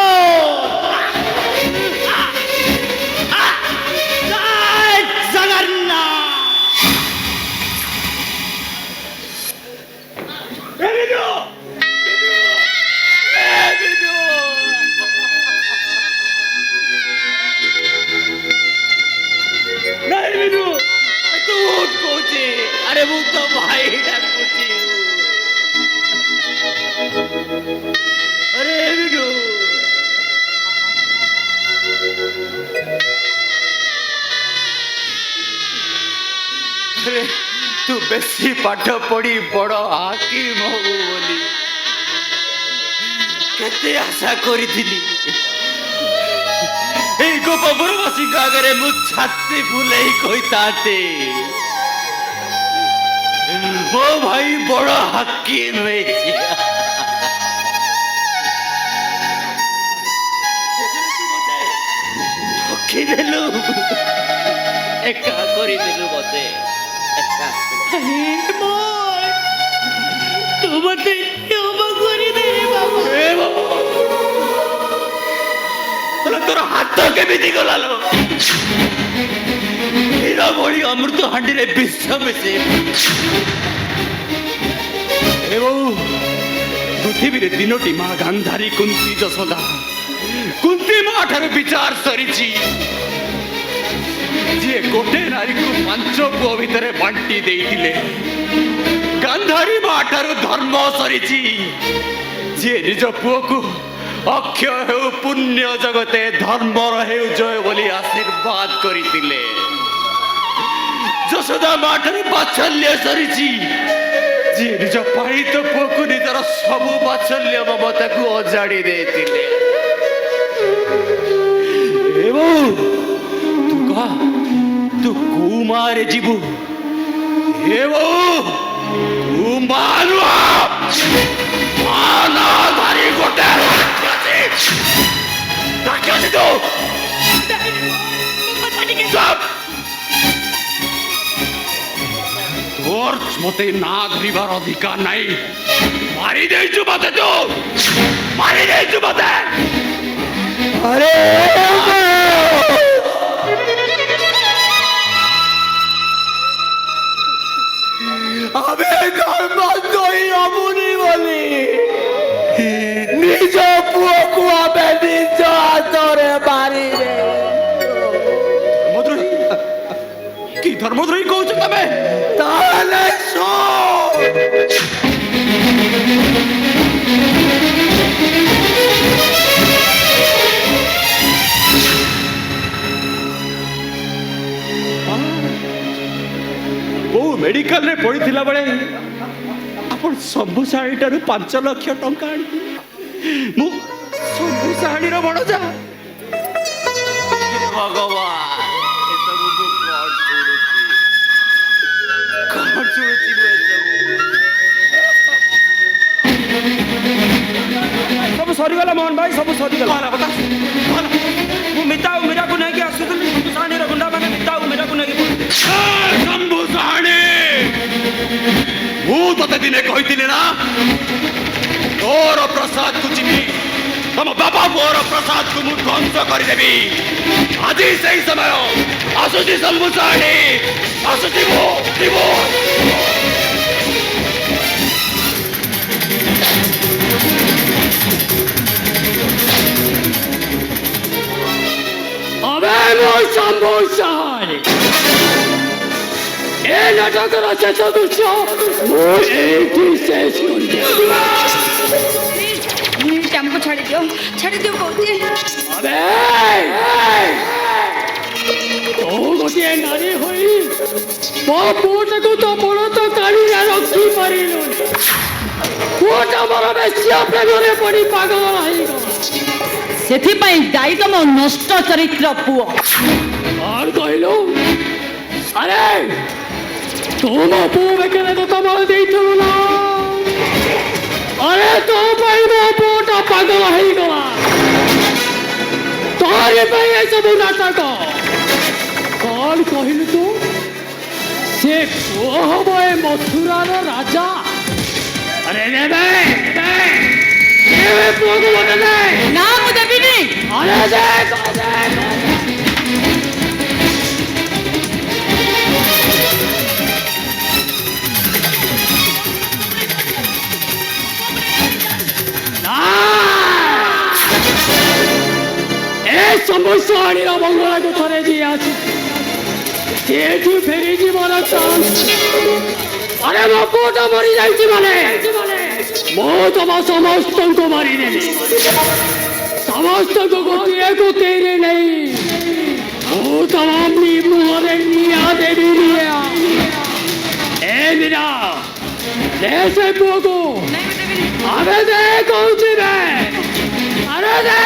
अरे वो तो भाई डाकुची अरे बिडू अरे तू बेसी पाठ पढ़ी बड़ हाकिम हबु बोली केते आशा करिथिली ए गोपपुरवासी आगे मु छाती फुलाई कहिताते ओ भाई बड़ हाकिम होइछि ठकी देलु एका करी देलु मते एका तू मते क्षमा करी दे बाबा ए बाबा तोर हाथ केमिति गलालो हीरा भଳି अमृत हांडी रे विष मिसे पृथ्वी रे तीनोटी माँ गांधारी कुंती जशोदा कुंती माँ ठारू विचार सरीची जी गोटे नारी को पांच पुओ भितर बांटी देइतिले गांधारी माँ ठारू धर्म सरीची जी निज पुओ को अक्षय हेउ पुण्य जगते धर्म हेउ जय बोली आशीर्वाद करितिले जशोदा माँ ठारू वात्सल्य सरीची जी निज पालित पुओ को निजर सबु वात्सल्य ममता को अजाड़ी देतिले ମାରେ ଯିବୁ ଏ ବୋଉ ତୁ ମାନୁଆ ମାନ ଧରି ଗୋଟେ ରାକ୍ଷସୀ ତୁ ଚୁପ୍ তোর মতে না ধরিবার অধিকার নাই মারি দেইছু মতে তু মারি দেইছু মতে আরে আমি গর্ভই অমনি বলি নিজ পুଅକୁ ଆମେ ନିଜ ହାତରେ ମାରିଲେ ধর্মদ্রোহী কি ধর্মদ্রোহী কହୁଛ তবে তাহলে শোন ବୋଉ ମେଡିକାଲରେ ପଡିଥିଲା ବେଳେ ଆପଣ ସବୁ ଶାଢୀଟାରୁ 5 ଲକ୍ଷ ଟଙ୍କା ଆଣିଥିଲେ ମୁଁ ସବୁ ଶାଢୀର ବଣଜା ଭଗବାନ ଏସବୁକୁ କଣ ଶୁଣୁଛି ମୁଁ ଏସବୁ ସବୁ ସରିଗଲା ମୋହନ ଭାଇ ସବୁ ସରିଗଲା କଣ କଥା କଣ ମୁଁ ମିତା ଆଉ ମୀରାକୁ ନେଇକି ଆସୁଥିଲି ଶମ୍ଭୁ ସାହାଣୀର ଗୁଣ୍ଡା ମାନେ ମିତା ଆଉ ମୀରାକୁ ନେଇକି ପଳେଇଲେ। ଶମ୍ଭୁ ସାହାଣୀ ମୁଁ ତତେ ଦିନେ କହିଥିଲି ନା ତୋର ପ୍ରସାଦକୁ ଯିବି ତମ ବାପା ପୁଅର ପ୍ରସାଦକୁ ମୁଁ ଧ୍ୱଂସ କରିଦେବି ଆଜି ସେଇ ସମୟ ଆସୁଛି ଶମ୍ଭୁ ସାହାଣୀ ଆସୁଛି ମୁଁ ଯିବୁ अबे वो शंभू साहानी ए नाटकर शेष दृश्य ମୁଁ ଏଇଠି ଶେଷ କରିଦେବି प्लीज हमको छाड़ी दियो कौती अबे तो गोटे नारी होई ମୋ ପୁଅଟାକୁ ତ ବଡ଼ ତ କାଳିଆ ରଖିପାରିଲୁ ପୁଅଟା ମୋର ବେଶ୍ୟା ପ୍ରେମରେ ପଡ଼ି ପାଗଳ ହେଇଗଲା ସେଥିପାଇଁ ଦାୟୀ ତମ ନଷ୍ଟ ଚରିତ୍ର ପୁଅ और कहलो अरे तुम पू बेकरे तो तुम देइथु ना अरे तो भाई मो पोटा पागल होई गला तोरे भाई ए सब नाटक कौन कहलु तू से को हबो ए मथुरा रो राजा अरे रे बे ए पोगो मते नहीं ନା ମୁଁ ଦେବିନି अरे देख समस्या आनीर मंगला को थरे दी आसी सेठू फेरी जीवन चांस अरे मो पुटा मरी जाइछि माने मो तम समस्त को मारी देली समस्त को गोटिए को तेरे नहीं ओ तमाम नी मुहरे निया देवी लिया ए मेरा जैसे पोगो अबे दे कौन सी बे अरे दे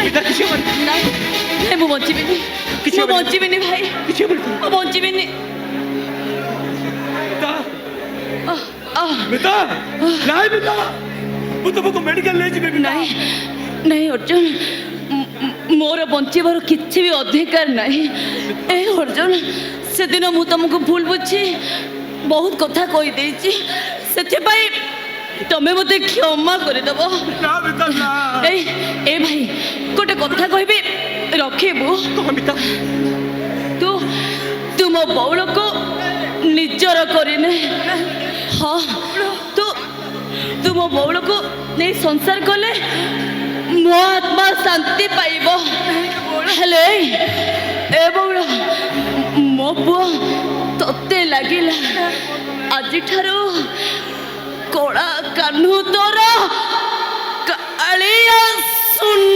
ମିତା କିଛି ହବନି ନାଇଁ ନାଇଁ ମୁଁ ବଞ୍ଚିବିନି କିଛି ମୁଁ ହବନି। ବଞ୍ଚିବିନି ଭାଇ କିଛି ହବନି ମୁଁ ବଞ୍ଚିବିନି ମିତା ଆଃ, ଆଃ, ମିତା ନାଇଁ ମିତା ମୁଁ ତୁମକୁ ମେଡିକାଲ ନେଇଯିବି ମିତା ନାଇଁ ନାଇଁ ଅର୍ଜୁନ ମୋର ବଞ୍ଚିବାର କିଛି ବି ଅଧିକାର ନାହିଁ ଏ ଅର୍ଜୁନ ସେଦିନ ମୁଁ ତମକୁ ଭୁଲ ବୁଝି ବହୁତ କଥା କହିଦେଇଛି ସେଥିପାଇଁ ତମେ ମୋତେ କ୍ଷମା କରିଦେବ ନା ମିତା ନା ଏ ଭାଇ ଗୋଟେ କଥା କହିବି ରଖିବୁ କହ ମିତା ତୁ ମୋ ବଉଳକୁ ନିଜର କରିନେ ହଁ ତୁ ମୋ ବଉଳକୁ ନେଇ ସଂସାର କଲେ ମୋ ଆତ୍ମା ଶାନ୍ତି ପାଇବ ହେଲେ ଏ ବଉଳ ମୋ ପୁଅ ତତେ ଲାଗିଲା ଆଜିଠାରୁ କଳା କାହ୍ନୁ ତୋର କାଳିଆ ସୁନା